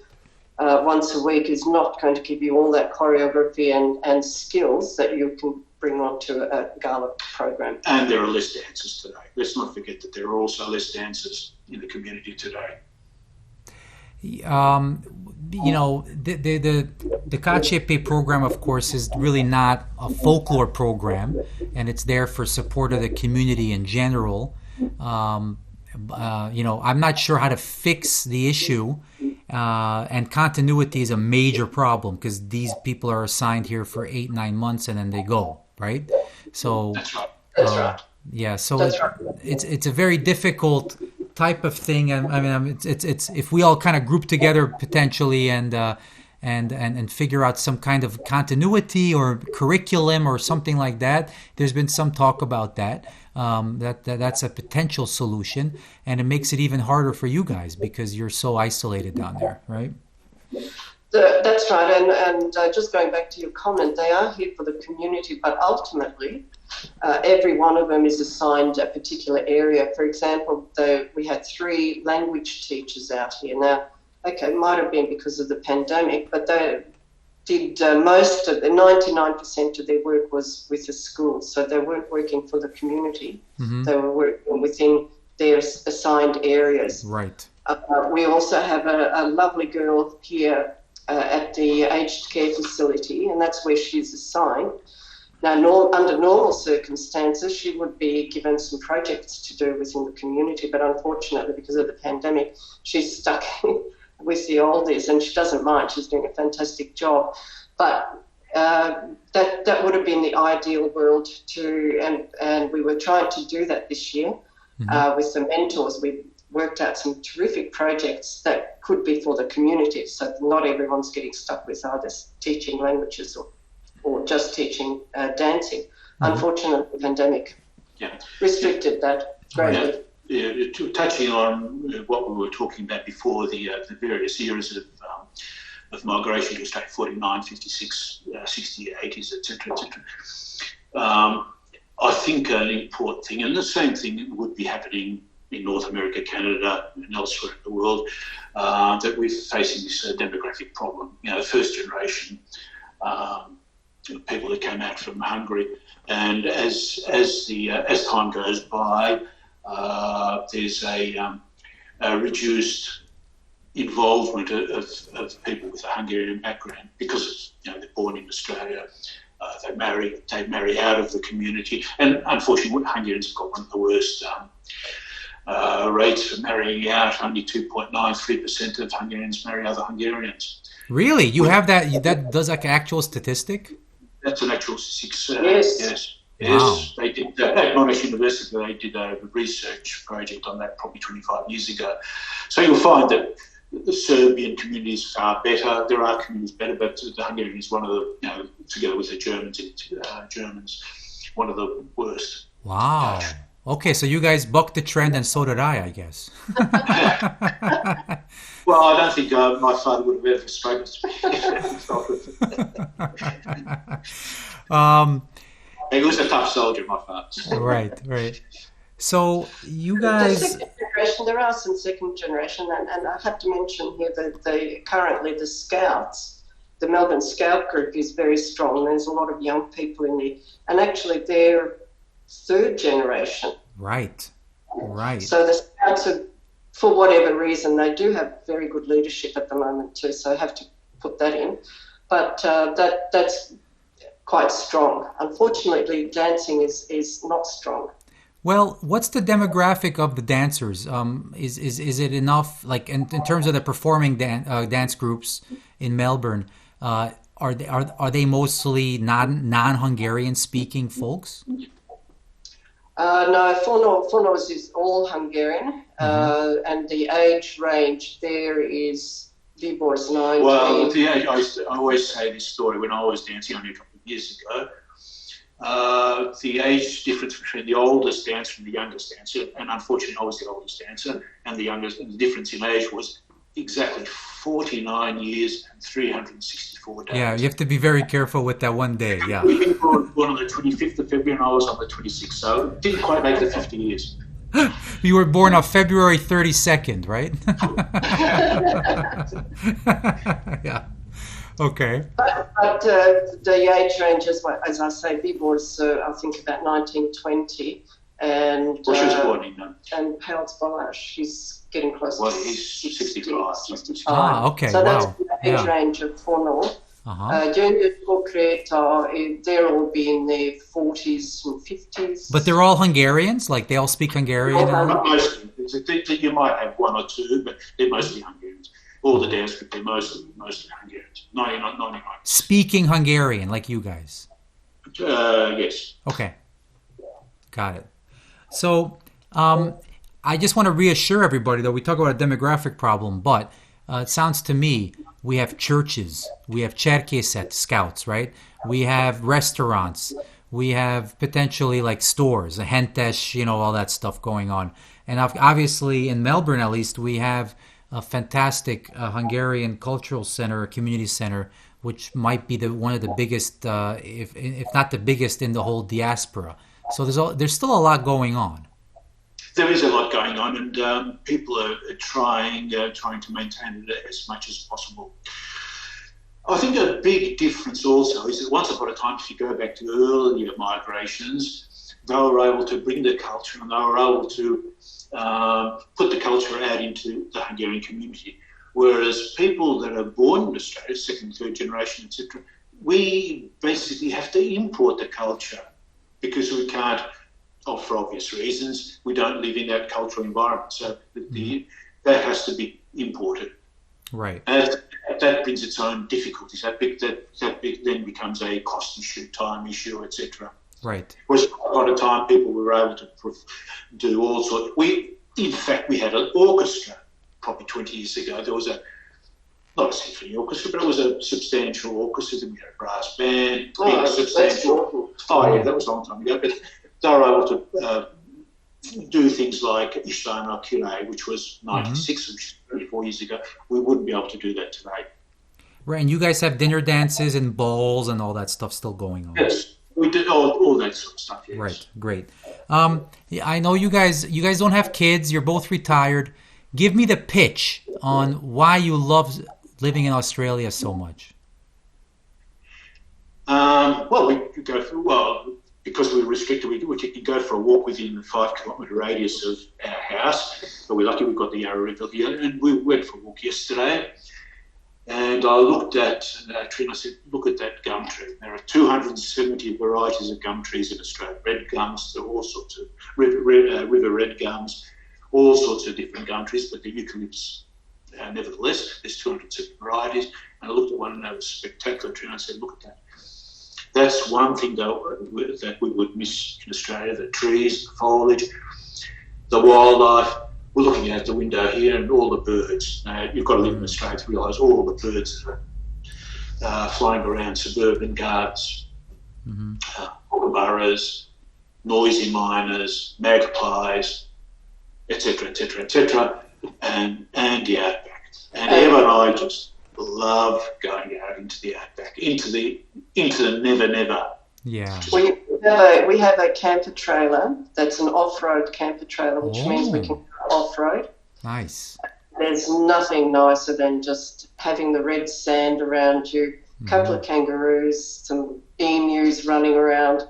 once a week is not going to give you all that choreography and skills that you can bring onto a gala program. And there are less dancers today. Let's not forget that there are also less dancers in the community today. The KCP program, of course, is really not a folklore program, and it's there for support of the community in general. I'm not sure how to fix the issue, and continuity is a major problem because these people are assigned here for 8-9 months and then they go, right? So that's right. Right. Yeah, so it's a very difficult type of thing, and I mean, it's if we all kind of group together potentially and figure out some kind of continuity or curriculum or something like that. There's been some talk about that. That's a potential solution, and it makes it even harder for you guys because you're so isolated down there, right? That's right, and just going back to your comment, they are here for the community, but ultimately every one of them is assigned a particular area. For example, we had 3 language teachers out here. Now, okay, it might have been because of the pandemic, but they did 99% of their work was with the schools, so they weren't working for the community. Mm-hmm. They were working within their assigned areas. Right. We also have a lovely girl here at the aged care facility, and that's where she's assigned. Now, under normal circumstances, she would be given some projects to do within the community, but unfortunately, because of the pandemic, she's stuck with the oldies, and she doesn't mind. She's doing a fantastic job. But that would have been the ideal world too, and we were trying to do that this year with the mentors. We worked out some terrific projects that could be for the community, so not everyone's getting stuck with either teaching languages or just teaching dancing. Unfortunately, the pandemic restricted that greatly. Yeah, touching on what we were talking about before, the various eras of migration to state 49, 56, 60, 80s, etc., etc. I think an important thing, and the same thing would be happening in North America, Canada, and elsewhere in the world, that we're facing this demographic problem. You know, the first generation people that came out from Hungary, and as time goes by, there's a reduced involvement of people with a Hungarian background because they're born in Australia. They marry out of the community, and unfortunately, Hungarians have got one of the worst rates for marrying out. Only 2.93% of Hungarians marry other Hungarians. Really, you have that? That does like an actual statistic? That's an actual statistic. Yes. Wow. They did at Monash University. They did a research project on that probably 25 years ago. So you'll find that the Serbian communities are better. There are communities better, but the Hungarian is one of the, together with the Germans, one of the worst. Wow. Okay, so you guys bucked the trend, and so did I guess. Well, I don't think my father would have ever spoken to me. He was a tough soldier, my father. Right. So you guys... The second generation, there are some second generation, and I have to mention here that currently the Scouts, the Melbourne Scout group is very strong. There's a lot of young people in there, and actually they're third generation. Right. So the Scouts are, for whatever reason, they do have very good leadership at the moment too, so I have to put that in. But that's quite strong. Unfortunately, dancing is not strong. Well, what's the demographic of the dancers? Is it enough, like in terms of the performing dance groups in Melbourne? Are they mostly non-Hungarian speaking folks? No, Fornos is all Hungarian, and the age range there is Vibor's 19. Well, the age, I always say this story when I was dancing only a couple of years ago. The age difference between the oldest dancer and the youngest dancer, and unfortunately I was the oldest dancer, and the the difference in age was exactly 49 years and 364 days. Yeah, you have to be very careful with that one day, yeah. We were born on the 25th of February and I was on the 26th, so it didn't quite make the 50 years. You were born on February 32nd, right? Yeah. Okay. But the age range, as I say, Vibor's, I think, about 1920. And well, she was born in... and Paul's Balázs, she's getting close to he's 65. Okay, so wow. That's the age range of Forno. Junior Konkreta, they're all be in their 40s and 50s. But they're all Hungarians? Like, they all speak Hungarian? Mostly. You might have one or two, but they're mostly Hungarians. All the dance group, they're mostly Hungarians. 99. Speaking Hungarian, like you guys? Yes. Okay. Got it. So, I just want to reassure everybody, though, we talk about a demographic problem, but it sounds to me we have churches, we have Cherkészet scouts, right? We have restaurants, we have potentially like stores, a Hentes, all that stuff going on. And obviously in Melbourne, at least, we have a fantastic Hungarian cultural center, a community center, which might be one of the biggest, if not the biggest, in the whole diaspora. So there's still a lot going on. There is a lot going on, and people are trying to maintain it as much as possible. I think a big difference also is that once upon a time, if you go back to earlier migrations, they were able to bring the culture and they were able to put the culture out into the Hungarian community. Whereas people that are born in Australia, second, third generation, etc., we basically have to import the culture because we can't, for obvious reasons, we don't live in that cultural environment. So that has to be imported. Right. And that brings its own difficulties. That then becomes a cost issue, time issue, etc. Right. Whereas a lot of time people were able to do all sorts. In fact, we had an orchestra probably 20 years ago. There was not a symphony orchestra, but it was a substantial orchestra. Then we had a brass band, substantial. Oh, yeah, that was a long time ago. But they were able to do things like Ishtana Kire, which was 96, which is 34 years ago. We wouldn't be able to do that today. Right, and you guys have dinner dances and balls and all that stuff still going on. Yes, we did all that sort of stuff, yes. Right, great. I know you guys don't have kids. You're both retired. Give me the pitch on why you love living in Australia so much. Because we're restricted, we can go for a walk within the 5 kilometre radius of our house. But we're lucky we've got the Yarra River here. And we went for a walk yesterday. And I looked at a tree and I said, look at that gum tree. There are 270 varieties of gum trees in Australia. Red gums, there are all sorts of river red gums, all sorts of different gum trees, but the eucalypts, nevertheless, there's 270 varieties. And I looked at one and that was a spectacular tree and I said, look at that. That's one thing that we would miss in Australia, the trees, the foliage, the wildlife. We're looking out the window here and all the birds. You've got to live in Australia to realise all the birds that are flying around suburban gardens, kookaburras, noisy miners, magpies, etc., etc., etc., and the outback. And Eva and I just love going out into the outback, into the never never. Yeah. We have a camper trailer that's an off-road camper trailer, which means we can go off-road. Nice. There's nothing nicer than just having the red sand around you, a couple of kangaroos, some emus running around,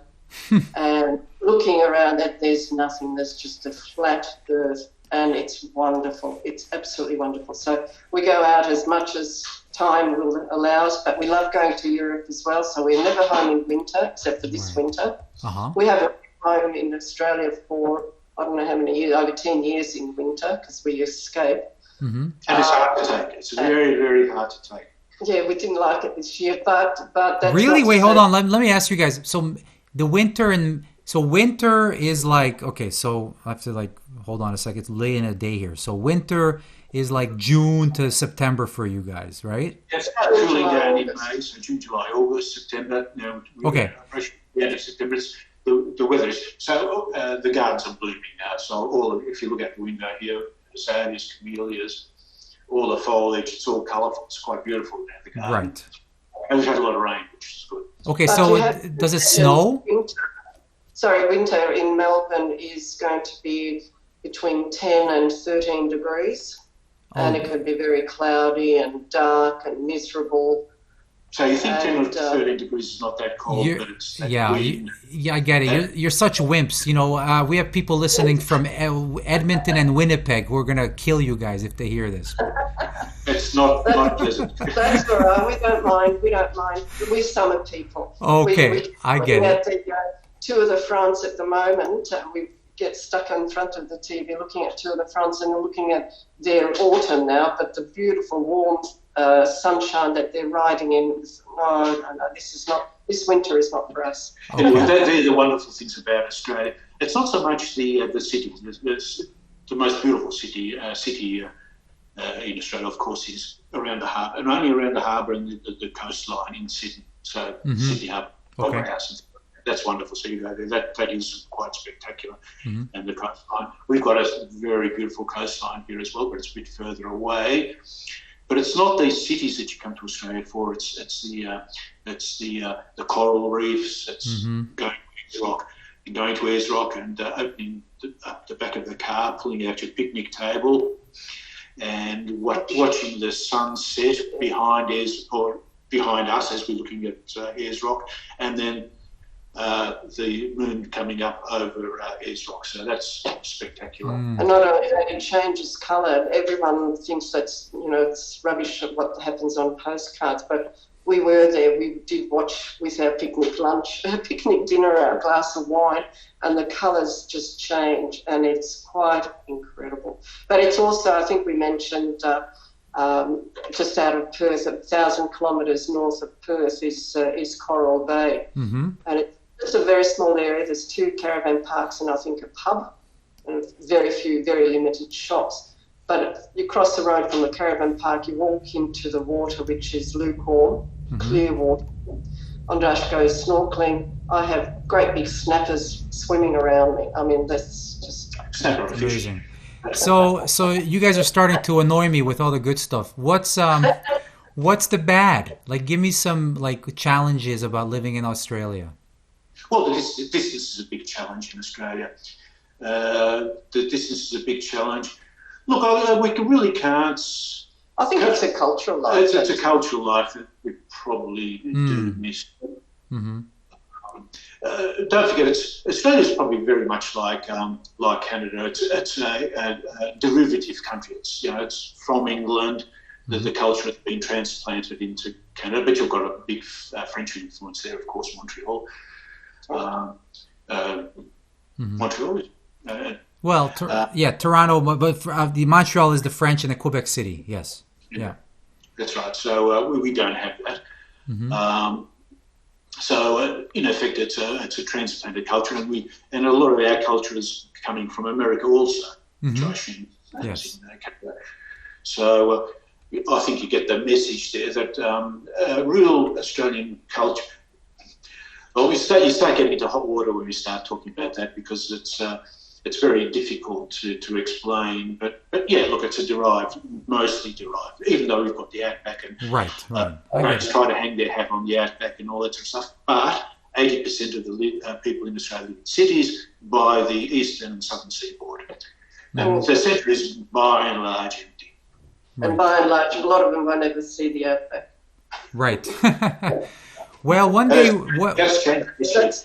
and looking around that there's nothing. There's just a flat earth, and it's wonderful. It's absolutely wonderful. So we go out as much as time will allow us, but we love going to Europe as well. So we're never home in winter, except for this winter. We have a home in Australia for, I don't know how many years, over 10 years in winter, because we escape. And it's hard to take. It's very, very hard to take. Yeah, we didn't like it this year, but that's really? Wait, hold on. Let me ask you guys. So the winter winter is like, okay, so I have to hold on a second. It's late in the day here. So winter is like June to September for you guys, right? It's cooling down in May, so June, July, August, September. Okay. The end of September, the weather is so the gardens are blooming now. So if you look out the window here, azaleas, camellias, all the foliage, it's all colourful. It's quite beautiful now. The garden. Right. And we've had a lot of rain, which is good. Okay, so does it snow? Winter in Melbourne is going to be between 10 and 13 degrees. And it could be very cloudy and dark and miserable. So you think 10 or 13 degrees is not that cold, but it's that wind. Yeah, I get it. You're such wimps. We have people listening from Edmonton and Winnipeg. We're going to kill you guys if they hear this. It's not pleasant. That's all right. We don't mind. We're summer people. Okay, I get it. Tour de France at the moment. We get stuck in front of the TV looking at Tour de France and looking at their autumn now, but the beautiful warm sunshine that they're riding in. No, this winter is not for us. Okay. They're the wonderful things about Australia. It's not so much the city. The most beautiful city in Australia, of course, is around the harbour, and only around the harbour and the coastline in Sydney. So Sydney Harbour, Opera House. That's wonderful. So you go there. That is quite spectacular. And the coastline. We've got a very beautiful coastline here as well, but it's a bit further away. But it's not these cities that you come to Australia for. It's the coral reefs. It's going to Ayers Rock and opening up the back of the car, pulling out your picnic table, and watching the sunset behind us as we're looking at Ayers Rock, and then the moon coming up over Ayers Rock. So that's spectacular. And not only that, it changes colour. Everyone thinks that's, it's rubbish what happens on postcards, but we were there. We did watch with our picnic lunch, picnic dinner, our glass of wine, and the colours just change, and it's quite incredible. But it's also, I think we mentioned, just out of Perth, 1,000 kilometres north of Perth is Coral Bay, and it's a very small area. There's 2 caravan parks and I think a pub, and very few, very limited shops. But you cross the road from the caravan park, you walk into the water, which is lukewarm, clear water. Andras goes snorkeling. I have great big snappers swimming around me. I mean, that's just amazing. So you guys are starting to annoy me with all the good stuff. What's the bad? Like, give me some challenges about living in Australia. Well, this is a big challenge in Australia. The distance is a big challenge. Look, we really can't. I think it's a cultural life. It's a cultural life that we probably do miss. Don't forget, Australia's probably very much like Canada. It's a derivative country. It's from England. The culture has been transplanted into Canada, but you've got a big French influence there, of course, Montreal. Montreal. Well, Toronto, but the Montreal is the French and the Quebec City. Yes. Yeah. That's right. So we don't have that. So in effect, it's a transplanted culture, and a lot of our culture is coming from America also, Josh. Yes. Canada. So I think you get the message there that real Australian culture. Well, you start getting into hot water when we start talking about that, because it's very difficult to explain. But yeah, look, it's mostly derived, even though we've got the outback and parents try to hang their hat on the outback and all that sort of stuff. But 80% of the people in Australia live in cities by the eastern and southern seaboard. And the centre is by and large empty. And by and large, a lot of them won't ever see the outback. Right. Well, one day... That's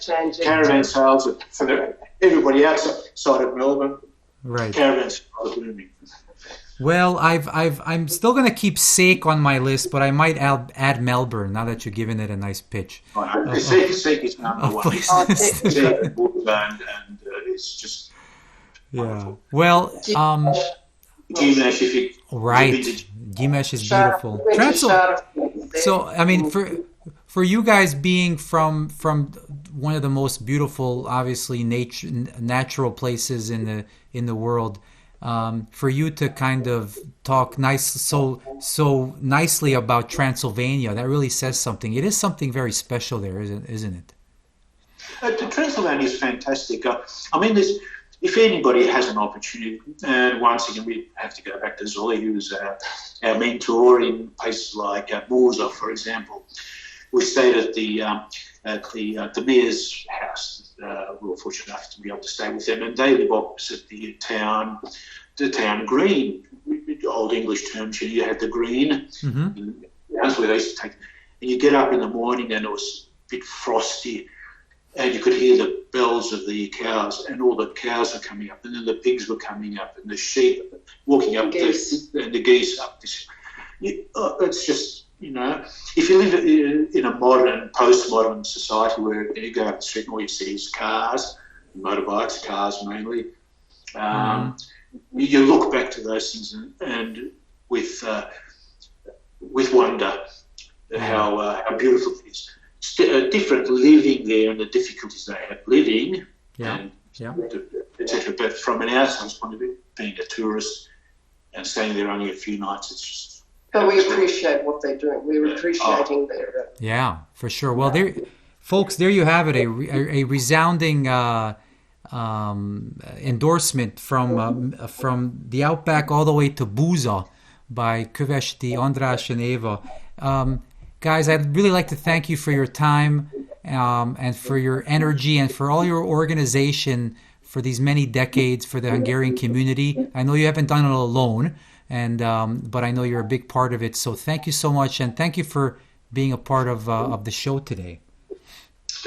changing. Caravan sales for everybody outside of Melbourne. Right. Caravans are booming. Well, I'm still going to keep Sake on my list, but I might add Melbourne now that you're giving it a nice pitch. Sake is number one. And it's just wonderful. Well, Gyanta, right. Gyanta is beautiful. So, I mean, for you guys being from one of the most beautiful, obviously natural places in the world, for you to kind of talk so nicely about Transylvania, that really says something. It is something very special there, isn't it? Transylvania is fantastic. I mean, if anybody has an opportunity, and once again we have to go back to Zolly, who's our mentor in places like Bursa, for example. We stayed at the mayor's house. We were fortunate enough to be able to stay with them, and they live opposite the town green. Old English terms, you had the green. That's where they used to take. And you get up in the morning, and it was a bit frosty, and you could hear the bells of the cows, and all the cows were coming up, and then the pigs were coming up, and the sheep walking up, and the geese up. It's just, if you live in a postmodern society where you go up the street and all you see is cars, motorbikes, cars mainly, you look back to those things and with wonder how beautiful it is. It's different living there and the difficulties they have living, etc. But from an outsider's point of view, being a tourist and staying there only a few nights, it's just. But we appreciate what they're doing. We're appreciating their. Yeah, for sure. Well, folks, there you have it, a resounding endorsement from the outback all the way to Bursa by Kovesdy, Andras, and Eva. Guys, I'd really like to thank you for your time and for your energy and for all your organization for these many decades for the Hungarian community. I know you haven't done it alone, but I know you're a big part of it. So thank you so much, and thank you for being a part of the show today.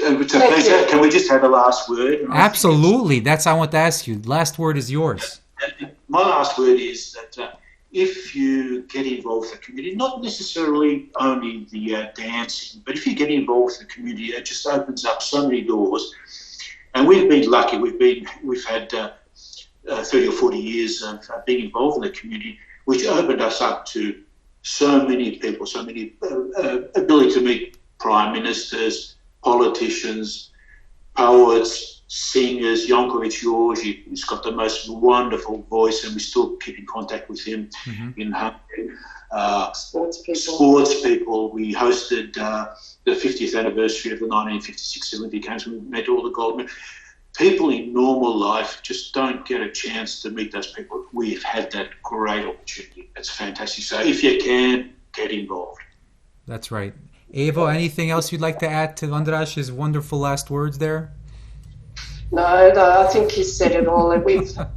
It's a pleasure. Can we just have a last word? Absolutely. That's what I want to ask you. Last word is yours. My last word is that if you get involved with the community, not necessarily only the dancing, but if you get involved with the community, it just opens up so many doors. And we've been lucky. We've had 30 or 40 years of being involved in the community, which opened us up to so many people, so many ability to meet prime ministers, politicians, poets, singers. Jankovic Georgi, he's got the most wonderful voice, and we still keep in contact with him in Hungary. Sports people. We hosted the 50th anniversary of the 1956 Olympic Games. We met all the gold medals. People in normal life just don't get a chance to meet those people. We've had that great opportunity. It's fantastic. So if you can, get involved. That's right. Eva, anything else you'd like to add to Andras' wonderful last words there? No, I think he said it all.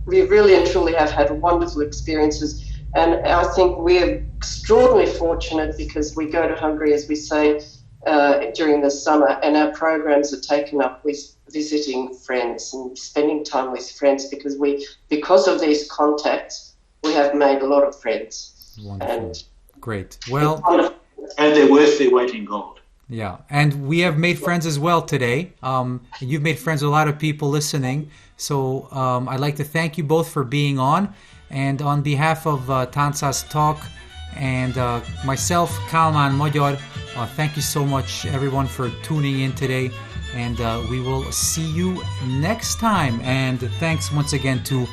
We really and truly have had wonderful experiences. And I think we're extraordinarily fortunate because we go to Hungary, as we say, during the summer, and our programs are taken up with visiting friends and spending time with friends because of these contacts, we have made a lot of friends. Wonderful. Great. Well, and they're worth their weight in gold. Yeah, and we have made friends as well today. You've made friends with a lot of people listening. So I'd like to thank you both for being on. And on behalf of Tanchaz Talk and myself, Kalman Magyar, thank you so much, everyone, for tuning in today. And we will see you next time. And thanks once again to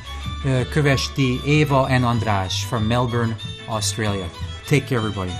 Kovesdy, Eva, and Andras from Melbourne, Australia. Take care, everybody.